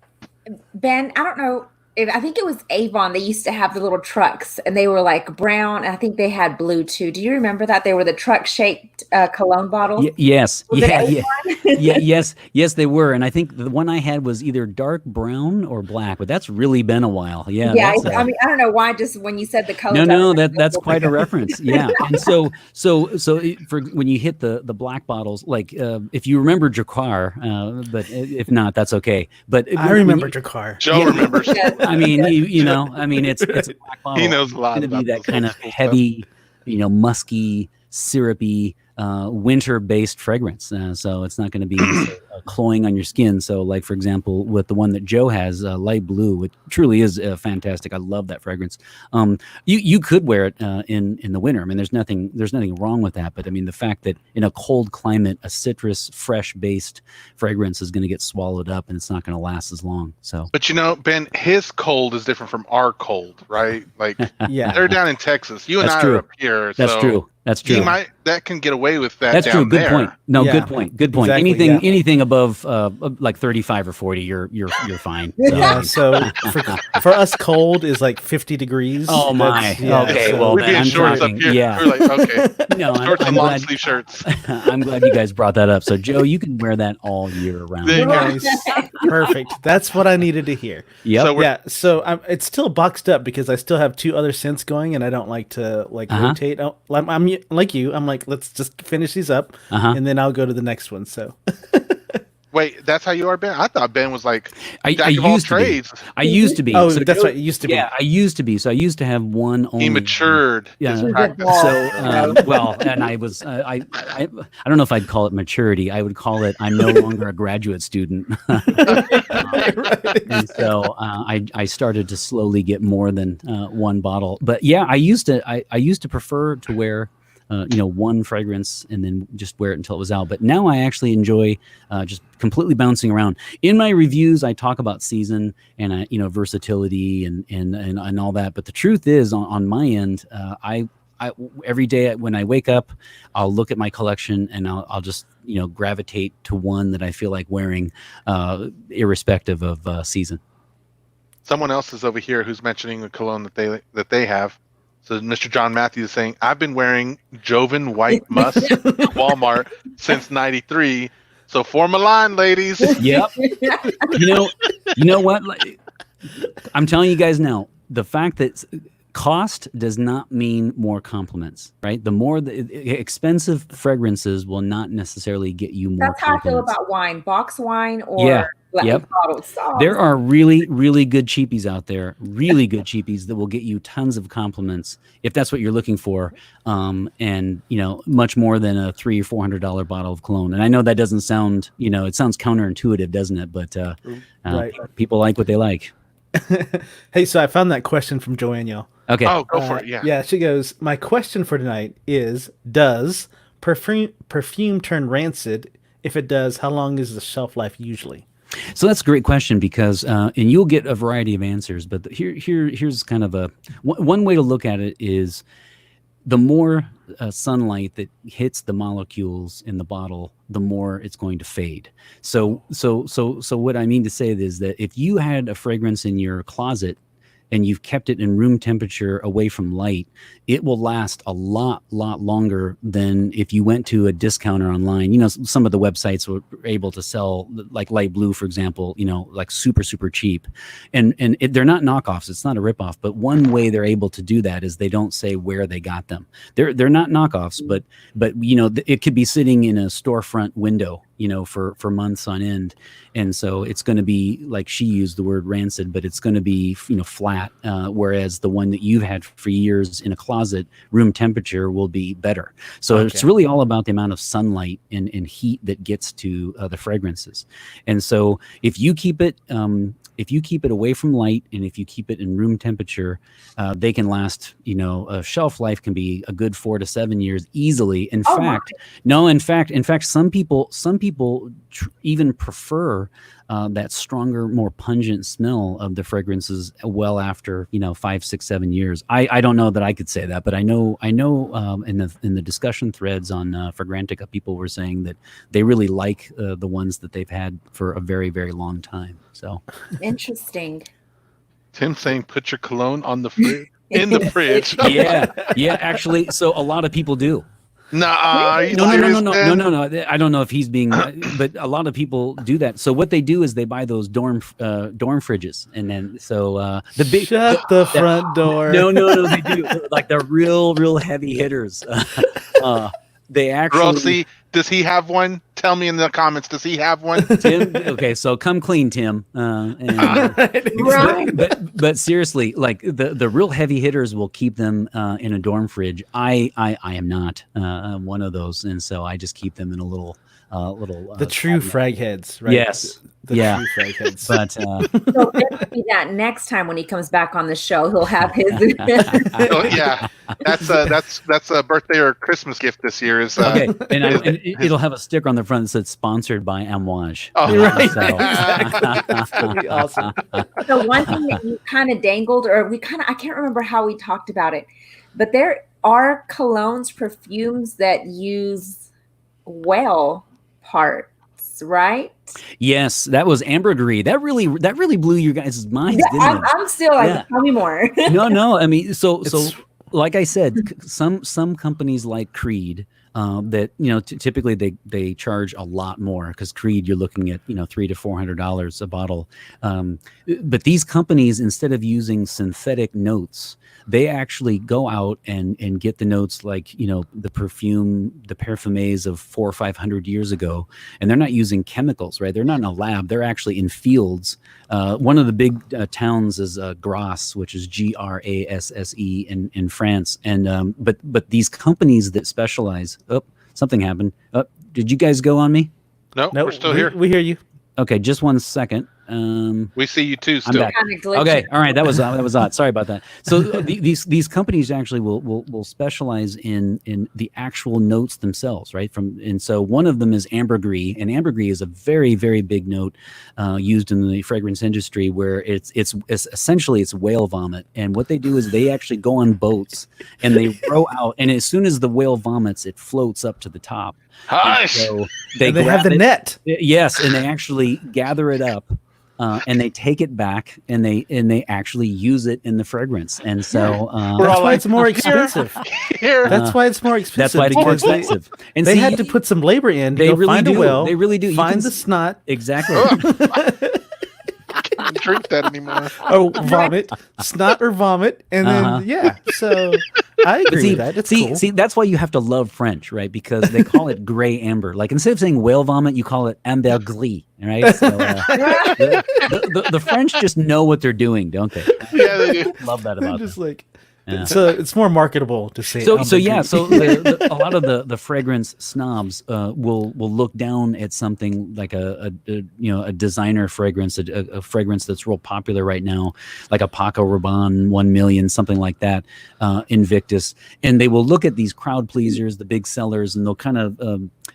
Ben, I don't know I think it was Avon. They used to have the little trucks, and they were like brown. And I think they had blue too. Do you remember that? They were the truck-shaped cologne bottles. Yes, yes, they were. And I think the one I had was either dark brown or black, but that's really been a while. Yeah. I mean, I don't know why. Just when you said the color. No, that's quite a reference. Yeah, and so for when you hit the black bottles, like if you remember Drakkar, but if not, that's okay. But I remember Drakkar. Joe remembers. I mean, it's a black bottle. He knows a lot. It's going to be that kind of heavy, musky, syrupy, winter-based fragrance. So it's not going to be cloying on your skin. So, like for example, with the one that Joe has, light blue, it truly is fantastic. I love that fragrance. You could wear it in the winter. I mean, there's nothing wrong with that. But I mean, the fact that in a cold climate, a citrus, fresh-based fragrance is going to get swallowed up, and it's not going to last as long. So, but Ben, his cold is different from our cold, right? Like, they're down in Texas. You and I are up here. That's true. That's true. That can get away with that. That's down true. Good there. point. No, good point. Exactly, anything above like 35 or 40, you're fine. So. So for us, cold is like 50 degrees. Oh my. Okay. So well, we're being shorts up here. Yeah. We're like, okay. No, shorts and long sleeve shirts. I'm glad you guys brought that up. So Joe, you can wear that all year round. Nice. Perfect. That's what I needed to hear. Yep. So it's still boxed up because I still have 2 other scents going, and I don't like to rotate. I'm like you. I'm like, let's just finish these up, and then I'll go to the next one. So. Wait, that's how you are, Ben? I thought Ben was like I used to be. Oh, so that's right. It used to be. Yeah, I used to be. So I used to have one only. He matured. Yeah. So well, and I was I don't know if I'd call it maturity. I would call it I'm no longer a graduate student. And so I started to slowly get more than one bottle. But yeah, I used to prefer to wear one fragrance and then just wear it until it was out. But now I actually enjoy just completely bouncing around. In my reviews, I talk about season and versatility and all that. But the truth is, on my end, I every day when I wake up, I'll look at my collection and I'll just gravitate to one that I feel like wearing, irrespective of season. Someone else is over here who's mentioning the cologne that they have. So Mr. John Matthews is saying, I've been wearing Joven White Musk Walmart since '93. So form a line, ladies. Yep. You know what? I'm telling you guys now, the fact that cost does not mean more compliments, right? The more expensive fragrances will not necessarily get you more. That's how I feel about wine, box wine, or There are really, really good cheapies out there, really good cheapies that will get you tons of compliments if that's what you're looking for, and much more than a $300 or $400 bottle of cologne. And I know that doesn't sound, it sounds counterintuitive, doesn't it? But right. People like what they like. Hey, so I found that question from Joanne, y'all. Okay. Oh, go for it. Yeah. Yeah, she goes, my question for tonight is, does perfume turn rancid? If it does, how long is the shelf life usually? So that's a great question because, and you'll get a variety of answers, but here's kind of one way to look at it is the more sunlight that hits the molecules in the bottle, the more it's going to fade. So what I mean to say is that if you had a fragrance in your closet and you've kept it in room temperature away from light, it will last a lot longer than if you went to a discounter online. Some of the websites were able to sell like Light Blue, for example, like super cheap. And they're not knockoffs. It's not a ripoff. But one way they're able to do that is they don't say where they got them. They're not knockoffs, but it could be sitting in a storefront window, for months on end. And so it's going to be, like she used the word rancid, but it's going to be, flat. Whereas the one that you've had for years in a closet, room temperature, will be better. So It's really all about the amount of sunlight and heat that gets to the fragrances. And so if you keep it away from light and if you keep it in room temperature, they can last, a shelf life can be a good 4 to 7 years easily. In fact, some people even prefer that stronger, more pungent smell of the fragrances well after 5, 6, 7 years. I don't know that I could say that, but I know in the discussion threads on Fragrantica, people were saying that they really like the ones that they've had for a very, very long time. So interesting. Tim saying put your cologne on the fridge in the fridge. yeah, actually, so a lot of people do. No. I don't know if he's being, but a lot of people do that. So what they do is they buy those dorm fridges, and then the big shut the front door. No, they do like the real heavy hitters. They actually. Rosie, does he have one? Tell me in the comments. Does he have one? Tim, okay, so come clean, Tim. Right. But seriously, like the real heavy hitters will keep them in a dorm fridge. I am not one of those, and so I just keep them in a little. The true frag heads, right? Yes. The true frag heads. But so it'll be that next time when he comes back on the show, he'll have his. Yeah, that's a birthday or Christmas gift this year. Is okay, and it'll have a sticker on the front that says "Sponsored by Amouage." Oh, right. So. That's gonna be awesome. So one thing that you kind of dangled, or I can't remember how we talked about it, but there are colognes, perfumes that use whale parts, right? Yes, that was ambergris. That really blew your guys' minds, didn't it? I'm still like, tell me more. No. I mean, so like I said, some companies like Creed that typically they charge a lot more, because Creed, you're looking at $300 to $400 a bottle. But these companies, instead of using synthetic notes, they actually go out and get the notes like, the parfumés of 400 or 500 years ago. And they're not using chemicals, right? They're not in a lab. They're actually in fields. One of the big towns is Grasse, which is Grasse in France. And but these companies that specialize. Oh, something happened. Oh, did you guys go on me? No, we're still here. We hear you. Okay, just 1 second. We see you too still. Okay, all right, that was odd. Sorry about that. So these companies actually will specialize in the actual notes themselves, right? And so one of them is ambergris, and ambergris is a very, very big note used in the fragrance industry, where it's essentially whale vomit. And what they do is they actually go on boats and they row out, and as soon as the whale vomits, it floats up to the top. So they have the net. Yes, and they actually gather it up. And they take it back, and they actually use it in the fragrance, and so that's why it's more expensive. That's why it's more expensive. That's why it's more expensive. And they had to put some labor in. They really find do. A whale, they really do. Find the snot. Exactly. even drink that anymore. Or vomit, snot or vomit, and then so I agree with that. It's cool. See, that's why you have to love French, right? Because they call it gray amber. Like instead of saying whale vomit, you call it ambergris, right? So the French just know what they're doing, don't they? Yeah, they do. Love that about Just them. like. So it's more marketable to say. So a lot of the fragrance snobs will look down at something like a designer fragrance, a fragrance that's real popular right now, like a Paco Rabanne 1 million, something like that, Invictus, and they will look at these crowd pleasers, the big sellers, and they'll kind of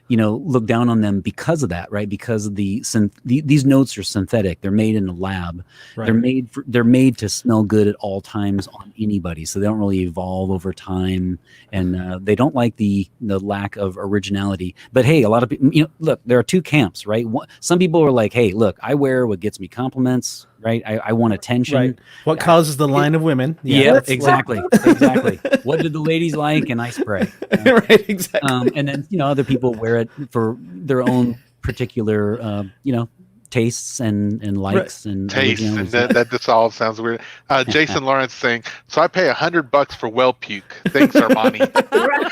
look down on them because of that, right? Because of these notes are synthetic. They're made in a lab. Right. They're made to smell good at all times on anybody. So they don't really evolve over time, and they don't like the lack of originality. But hey, a lot of people, look, there are two camps, right? Some people are like, hey, look, I wear what gets me compliments, right? I want attention. Right. What causes the line of women? Yeah, exactly. What did the ladies like? And I spray. Right, exactly. And then other people wear it for their own particular tastes and likes and tastes, and that just all sounds weird. Jason Lawrence saying, "So I pay $100 for well puke. Thanks, Armani." Right.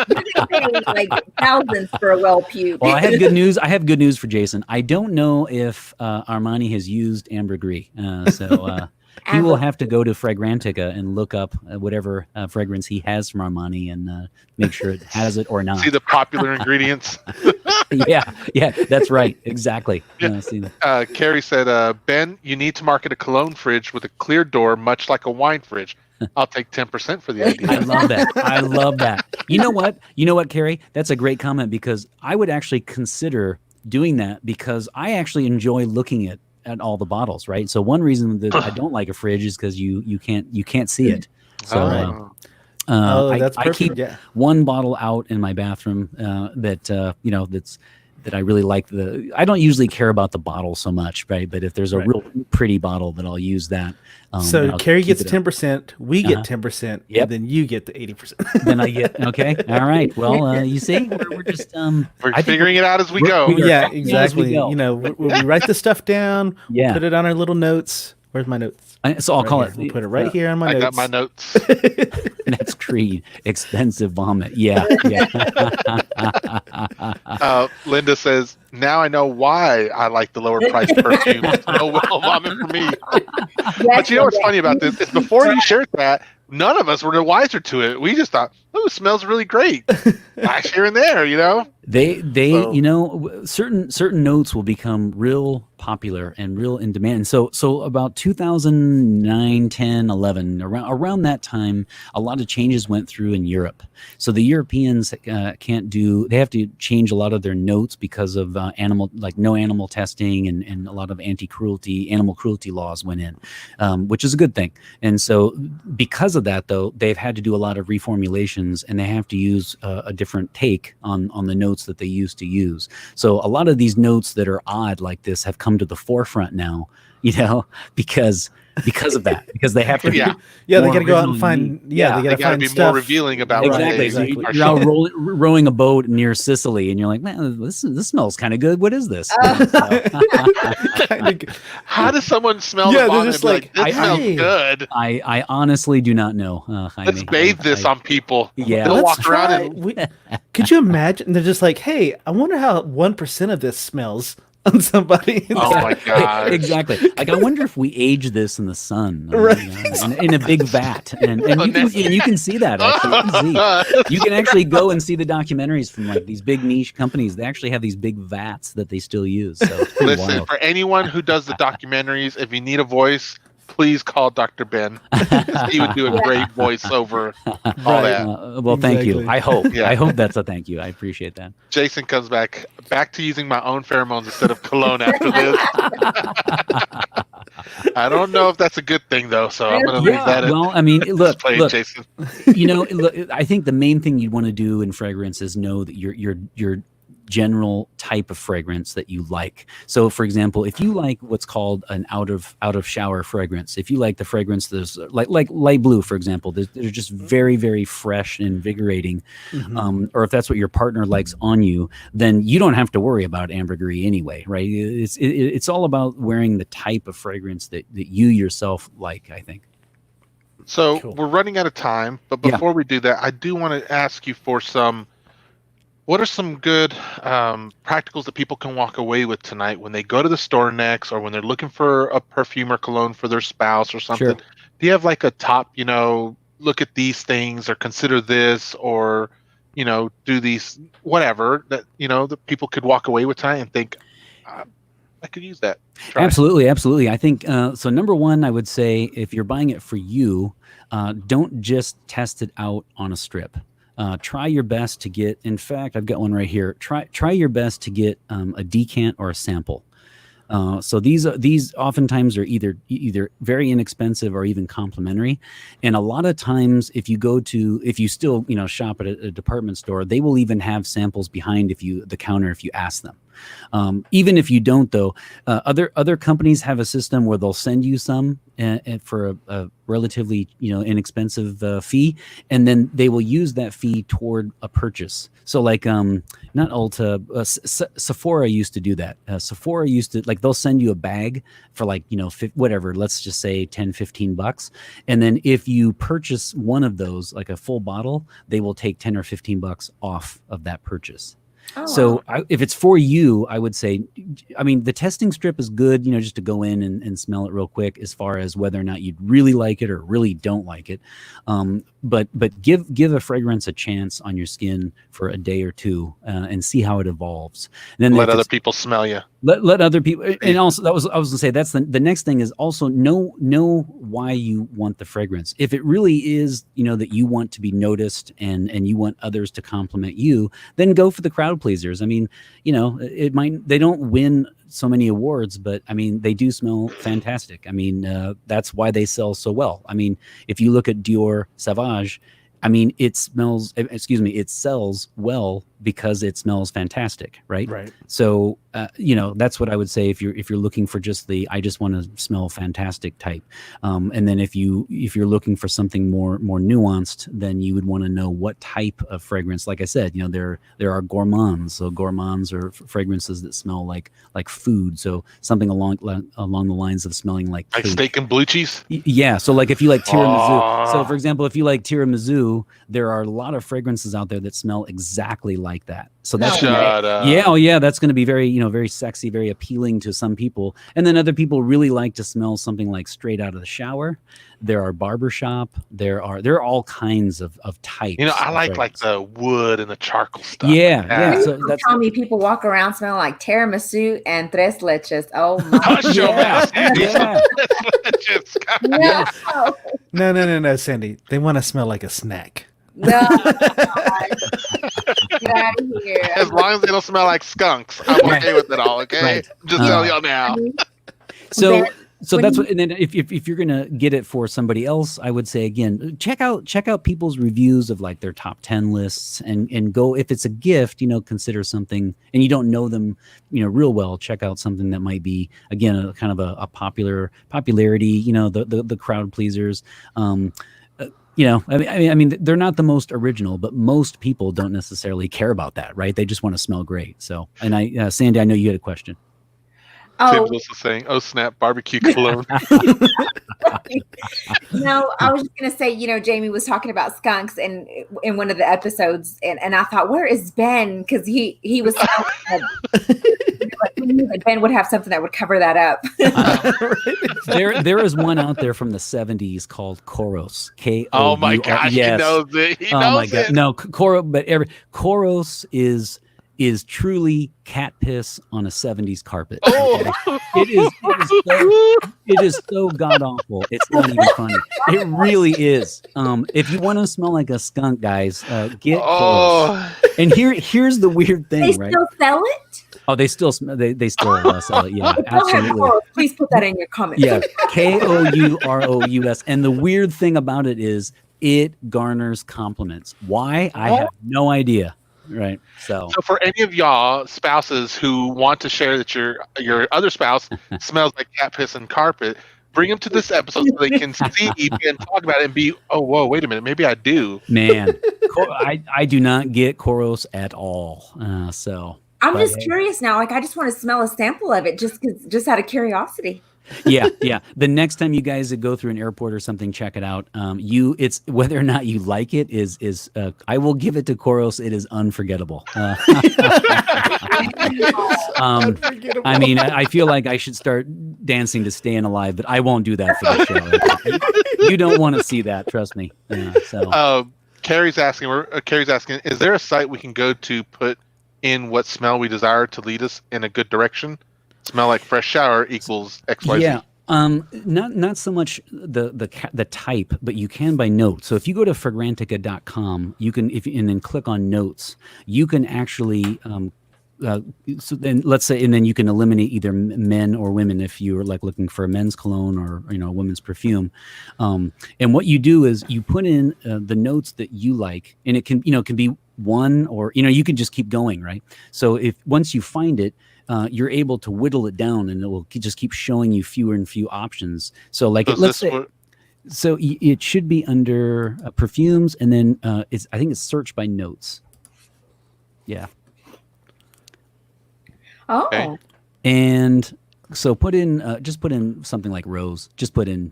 You can pay like thousands for a well puke. Well, I have good news. I have good news for Jason. I don't know if Armani has used ambergris, so he will have to go to Fragrantica and look up whatever fragrance he has from Armani and make sure it has it or not. See the popular ingredients. yeah, that's right. Exactly. Yeah. Carrie said, Ben, you need to market a cologne fridge with a clear door, much like a wine fridge. I'll take 10% for the idea. I love that. You know what, Carrie? That's a great comment, because I would actually consider doing that, because I actually enjoy looking at all the bottles, right? So one reason that I don't like a fridge is because you can't see it. So I keep one bottle out in my bathroom that I really like. I don't usually care about the bottle so much, right? But if there's a real pretty bottle, then I'll use that. So Carrie gets 10%, we get 10%, and then you get the 80%. Then I get all right. Well, you see, we're just we're figuring it out as we go. Yeah, exactly. We write the stuff down. We'll put it on our little notes. Where's my notes? So I'll call it. We'll put it right here on my notes. I got my notes. That's Creed. Expensive vomit. Yeah. Linda says, now I know why I like the lower price perfume. No well vomit for me. But you know what's funny about this is before you shared that, none of us were the wiser to it. We just thought, oh, it smells really great. Nice here and there, certain notes will become real popular and real in demand. So about 2009, 10, 11, around that time, a lot of changes went through in Europe. So the Europeans they have to change a lot of their notes because of no animal testing and a lot of animal cruelty laws went in, which is a good thing. And so because of that, though, they've had to do a lot of reformulations, and they have to use a different take on the notes that they used to use. So a lot of these notes that are odd like this have come to the forefront now, because of that, because they have to they got to go out and find they got to be more revealing about exactly. So you're out rowing a boat near Sicily, and you're like, man, this smells kind of good. What is this? How does someone smell the bottom? Just like, this smells good. I honestly do not know. Let's bathe this on people. Yeah, they'll walk around could you imagine? They're just like, hey, I wonder how 1% of this smells on somebody. Oh my god! Exactly. Like, I wonder if we age this in the sun, in a big vat, and you can see that. Actually, you can actually go and see the documentaries from like these big niche companies. They actually have these big vats that they still use. So it's pretty wild. For anyone who does the documentaries, if you need a voice, please call Dr. Ben. He would do a great voice over all that. Well, thank you. I hope. Yeah. I hope that's a thank you. I appreciate that. Jason comes back to using my own pheromones instead of cologne after this. I don't know if that's a good thing, though, so I'm going to leave that. Well, I mean, look, Jason. I think the main thing you'd want to do in fragrance is know that general type of fragrance that you like. So for example, if you like what's called an out of shower fragrance, if you like the fragrance that's like light blue, for example, they're just very, very fresh and invigorating. Or if that's what your partner likes on you, then you don't have to worry about ambergris anyway, right? It's all about wearing the type of fragrance that you yourself like, I think. So we're running out of time, but before we do that, I do want to ask you for what are some good practicals that people can walk away with tonight when they go to the store next, or when they're looking for a perfume or cologne for their spouse or something? Sure. Do you have like a top, look at these things or consider this, or, do these, whatever that, that people could walk away with tonight and think, I could use that. Absolutely. I think, so number one, I would say if you're buying it for you, don't just test it out on a strip. Try your best to get, in fact, I've got one right here. Try your best to get a decant or a sample. So these oftentimes are either very inexpensive or even complimentary. And a lot of times if you still, shop at a department store, they will even have samples behind the counter if you ask them. Even if you don't, though, other companies have a system where they'll send you some for a relatively inexpensive fee, and then they will use that fee toward a purchase. So like not Ulta, Sephora used to do that. Sephora used to, like, they'll send you a bag for like whatever, let's just say $10-15, and then if you purchase one of those, like a full bottle, they will take $10 or $15 off of that purchase. Oh, So wow. if it's for you, I would say, the testing strip is good, just to go in and smell it real quick as far as whether or not you'd really like it or really don't like it. But give a fragrance a chance on your skin for a day or two and see how it evolves. And then let other people smell you. Let other people, and also I was gonna say that's the next thing is also know why you want the fragrance. If it really is that you want to be noticed and you want others to compliment you, then go for the crowd pleasers. They don't win so many awards, but they do smell fantastic. That's why they sell so well. If you look at Dior Sauvage, it sells well because it smells fantastic, right? Right. So, that's what I would say if you're looking for just I just want to smell fantastic type. And then if you're looking for something more nuanced, then you would want to know what type of fragrance. Like I said, there are gourmands. So gourmands are fragrances that smell like food. So something along the lines of smelling like cake. Steak and blue cheese. Yeah. So like if you like tiramisu. So for example, if you like tiramisu, there are a lot of fragrances out there that smell exactly like that. So that's that's going to be very very sexy, very appealing to some people, and then other people really like to smell something like straight out of the shower. There are barbershop. There are all kinds of types. I like the wood and the charcoal stuff. Yeah. So that's tell me people walk around smelling like tiramisu and tres leches. Oh my god! No, Sandy. They want to smell like a snack. No, get out of here. As long as they don't smell like skunks, I'm okay with it all. Okay, right. Just tell y'all now. So that's what. And then if you're gonna get it for somebody else, I would say again, check out people's reviews of like their top 10 lists, and go, if it's a gift, consider something, and you don't know them, real well. Check out something that might be again a kind of a popularity. The crowd pleasers. They're not the most original, but most people don't necessarily care about that, right? They just want to smell great. So, and Sandy, I know you had a question. Tim was also saying, "Oh snap, barbecue cologne." No, I was just gonna say, Jamie was talking about skunks in one of the episodes, and I thought, where is Ben? Because he was Ben would have something that would cover that up. There is one out there from the 70s called Koros. K-O-U-R. Oh my gosh, yes. He knows it. He knows my God. it. No, Koros is truly cat piss on a 70s carpet. Oh. It is so god awful. It's not even funny. It really is. If you want to smell like a skunk, guys, get Koros. And here's the weird thing, they right? Still sell it? Oh, they still sell it. Yeah, absolutely. Please put that in your comments. Yeah, Kourous. And the weird thing about it is it garners compliments. Why? I have no idea. Right. So for any of y'all spouses who want to share that your other spouse smells like cat piss and carpet, bring them to this episode so they can see and talk about it and be, oh, whoa, wait a minute, maybe I do. Man, I do not get Koros at all. So I'm just curious now. Like, I just want to smell a sample of it just out of curiosity. Yeah. The next time you guys go through an airport or something, check it out. It's whether or not you like it is I will give it to Koros. It is unforgettable. I mean, I feel like I should start dancing to Staying Alive, but I won't do that for the show. You don't want to see that, trust me. Carrie's asking, is there a site we can go to put in what smell we desire to lead us in a good direction? Smell like fresh shower equals XYZ. Yeah. Not so much the type, but you can by note. So if you go to fragrantica.com, you can and then click on notes, you can actually so then let's say, and then you can eliminate either men or women if you're like looking for a men's cologne or a women's perfume. And what you do is you put in the notes that you like, and it can can be one, or you can just keep going, right? So if once you find it, you're able to whittle it down, and it will just keep showing you fewer and fewer options. So like let's say, so it should be under perfumes, and then I think it's search by notes. Yeah. Oh. Okay. And so just put in something like rose. Just put in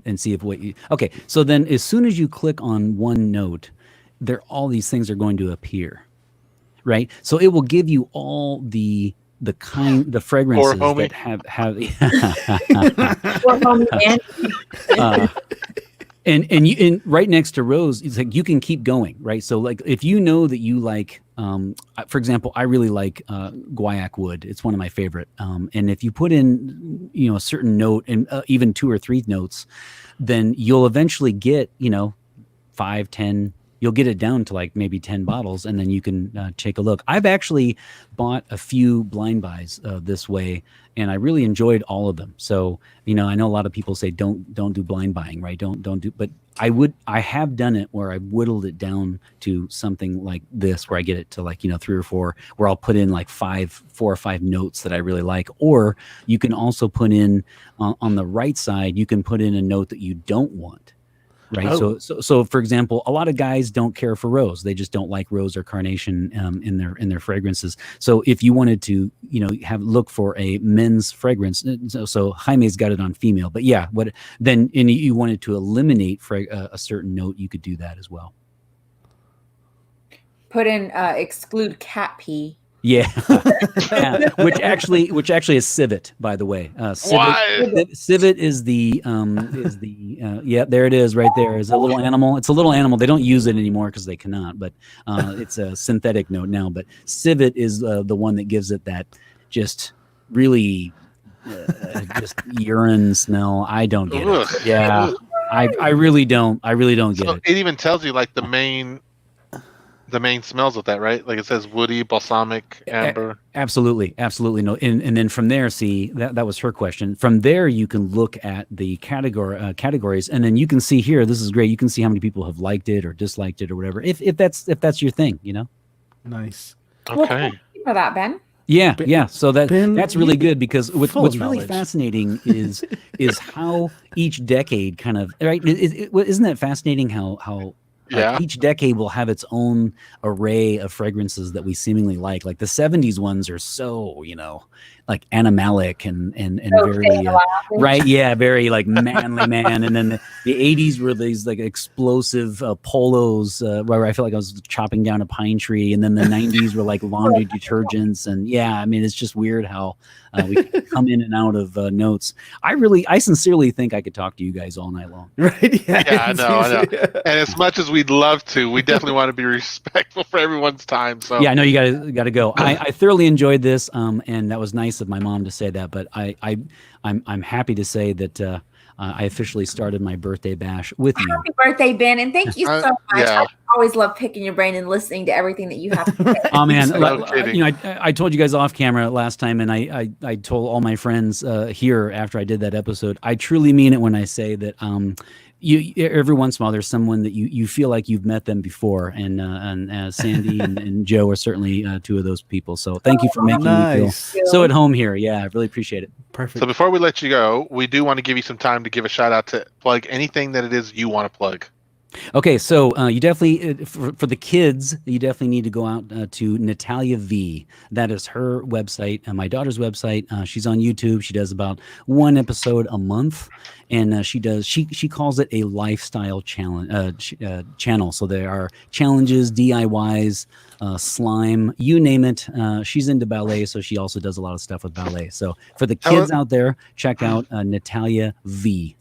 and see if okay. So then as soon as you click on one note, all these things are going to appear, right? So it will give you all the fragrances that have and right next to rose, it's like you can keep going, right? So like if you know that you like, for example, I really like guaiac wood. It's one of my favorite. And if you put in a certain note and even 2 or 3 notes, then you'll eventually get 5, 10. You'll get it down to like maybe 10 bottles, and then you can take a look. I've actually bought a few blind buys this way, and I really enjoyed all of them. So, I know a lot of people say don't do blind buying, right? Don't do, but I have done it where I whittled it down to something like this, where I get it to like 3 or 4, where I'll put in like 4 or 5 notes that I really like. Or you can also put in on the right side, you can put in a note that you don't want. Right. Oh. So for example, a lot of guys don't care for rose. They just don't like rose or carnation in their fragrances. So if you wanted to, look for a men's fragrance, so Jaime's got it on female, but yeah, and you wanted to eliminate a certain note, you could do that as well. Put in exclude cat pee. Yeah. Yeah. Which actually is civet, by the way. Civet is the there it is right there. Is a little animal. It's a little animal. They don't use it anymore because they cannot, but it's a synthetic note now. But civet is the one that gives it that just really just urine smell. I don't get it. Yeah. I really don't get it. It even tells you like the main smells with that, right? Like it says woody, balsamic, amber. Absolutely. No, and then from there, see that was her question. From there, you can look at the categories, and then you can see here. This is great. You can see how many people have liked it or disliked it or whatever. If that's your thing, Nice. Okay. Well, thank you for that, Ben. Yeah. So Ben, that's really good, because what's really knowledge. fascinating is how each decade kind of, right? Isn't that fascinating how each decade will have its own array of fragrances that we seemingly like. Like the 70s ones are so, like animalic and very right, yeah, very like manly man. And then the 80s were these like explosive polos where I feel like I was chopping down a pine tree. And then the 90s were like laundry detergents. And yeah, I mean, it's just weird how we can come in and out of notes. I sincerely think I could talk to you guys all night long. Right? Yeah, I know. And as much as we'd love to, we definitely want to be respectful for everyone's time. So yeah, I know you got to go. I thoroughly enjoyed this, and that was nice of my mom to say that. But I'm happy to say that I officially started my birthday bash with you. Happy birthday, Ben, and thank you so much. Yeah. I always love picking your brain and listening to everything that you have to say. Oh man, No kidding. I told you guys off camera last time, and I told all my friends here after I did that episode. I truly mean it when I say that you every once in a while there's someone that you feel like you've met them before, and Sandy and Joe are certainly two of those people. So thank you for making me feel so at home here. Yeah, I really appreciate it. Perfect. So before we let you go, we do want to give you some time to give a shout out to plug anything that it is you want to plug. Okay, so you definitely, for the kids, you definitely need to go out to Natalia V. That is her website, my daughter's website. She's on YouTube. She does about one episode a month, and she calls it a lifestyle challenge channel. So there are challenges, DIYs, slime, you name it. She's into ballet, so she also does a lot of stuff with ballet. So for the kids out there, check out Natalia V.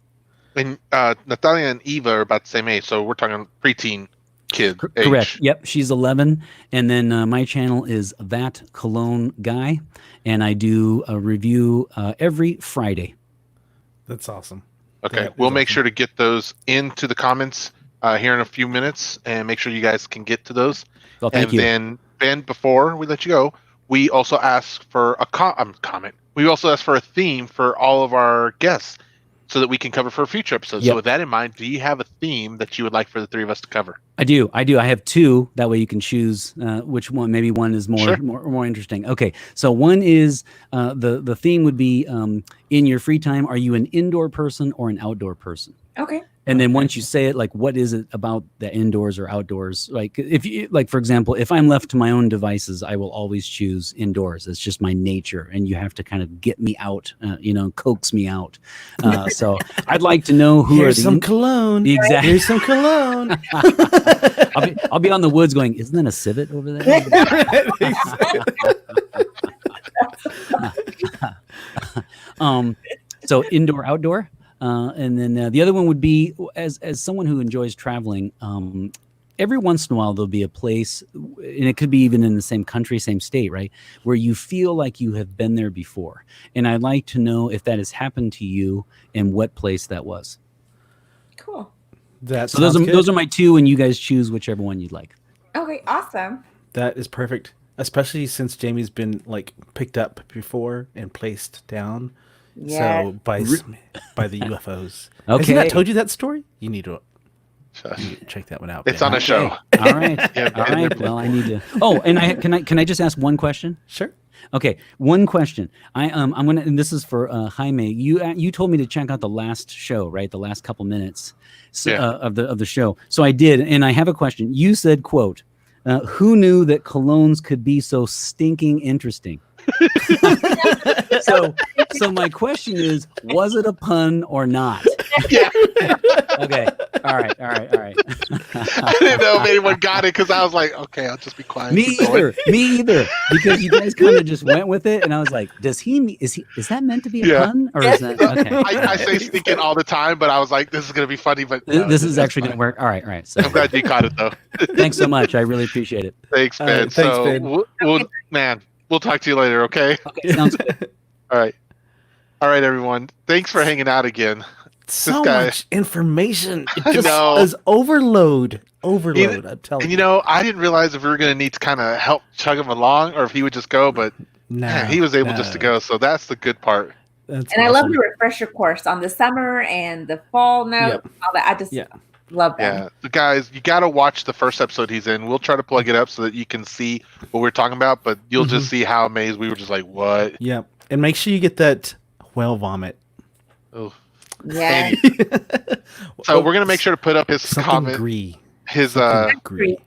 And Natalia and Eva are about the same age, so we're talking preteen kid age. Correct. Yep, she's 11. And then my channel is That Cologne Guy, and I do a review every Friday. That's awesome. Okay, we'll make sure to get those into the comments here in a few minutes, and make sure you guys can get to those. Well, thank you. Then, Ben, before we let you go, we also ask for a comment. We also ask for a theme for all of our guests, so that we can cover for a future episode. Yep. So with that in mind, do you have a theme that you would like for the three of us to cover? I do. I have two. That way you can choose which one. Maybe one is more interesting. Okay. So one is the theme would be in your free time, are you an indoor person or an outdoor person? Okay. And then once you say it, like, what is it about the indoors or outdoors? Like, if you, like, for example, if I'm left to my own devices, I will always choose indoors. It's just my nature, and you have to kind of get me out, coax me out. So I'd like to know who Here's are some cologne. Exactly. Here's some cologne. I'll be on the woods going, isn't that a civet over there? So indoor, outdoor. And then the other one would be, as someone who enjoys traveling, every once in a while there'll be a place, and it could be even in the same country, same state, right, where you feel like you have been there before. And I'd like to know if that has happened to you and what place that was. Cool. So those are my two, and you guys choose whichever one you'd like. Okay, awesome. That is perfect, especially since Jamie's been like picked up before and placed down. Yeah. So by the UFOs. Okay. Has he not told you that story? You need to check that one out. It's on a show. All right. All right. Well, I need to. Oh, and can I just ask one question? Sure. Okay, one question. I'm gonna, and this is for Jaime. You told me to check out the last show, right? The last couple minutes of the show. So I did, and I have a question. You said, "quote Who knew that colognes could be so stinking interesting?" So my question is, was it a pun or not? Yeah. Okay. All right. I didn't know if anyone got it because I was like, okay, I'll just be quiet. Me either. Because you guys kind of just went with it, and I was like, is that meant to be a pun, or is that okay? I say stinking all the time, but I was like, this is gonna be funny, but this is actually gonna work. All right. So I'm glad you caught it though. Thanks so much. I really appreciate it. Thanks, Ben. Ben. We'll talk to you later, okay? Okay, sounds good. All right, everyone. Thanks for hanging out again. So much information. It just know. is overload. I'm telling you. And I didn't realize if we were going to need to kind of help chug him along or if he would just go, but he was able just to go. So that's the good part. And awesome. I love the refresher course on the summer and the fall note. All that. I just love that. Yeah, so guys, you got to watch the first episode he's in. We'll try to plug it up so that you can see what we're talking about, but you'll just see how amazed we were just like, what? Yeah. And make sure you get that whale vomit. Oh. Yeah. So we're gonna make sure to put up his comment. His we're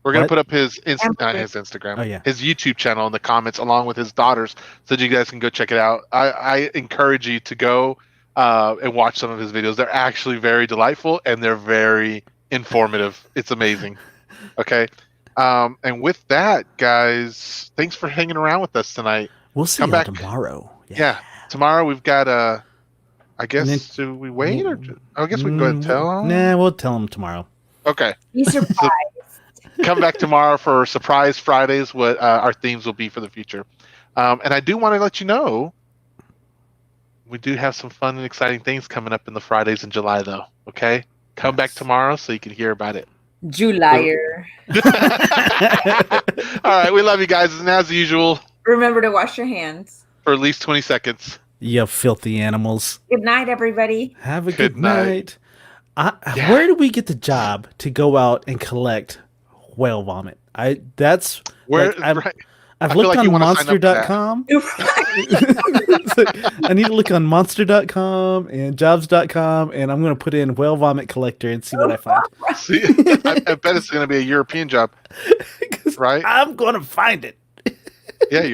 gonna put up his Instagram. Oh, yeah. His YouTube channel in the comments along with his daughters, so that you guys can go check it out. I encourage you to go and watch some of his videos. They're actually very delightful and they're very informative. It's amazing. Okay. And with that, guys, thanks for hanging around with us tonight. We'll see you back tomorrow. Yeah. Tomorrow we've got I guess, do we wait or I guess we can go ahead and tell them? Nah, we'll tell them tomorrow. Okay. Be surprised. So come back tomorrow for Surprise Fridays, what our themes will be for the future. And I do want to let you know, we do have some fun and exciting things coming up in the Fridays in July, though. Okay? Come back tomorrow so you can hear about it. Julier. All right. We love you guys. And as usual, remember to wash your hands for at least 20 seconds. You filthy animals. Good night, everybody. Have a good night. Where do we get the job to go out and collect whale vomit? That's where like, I've looked on monster.com. I need to look on monster.com and jobs.com, and I'm going to put in whale vomit collector and see what I find. See, I bet it's going to be a European job, right? I'm going to find it.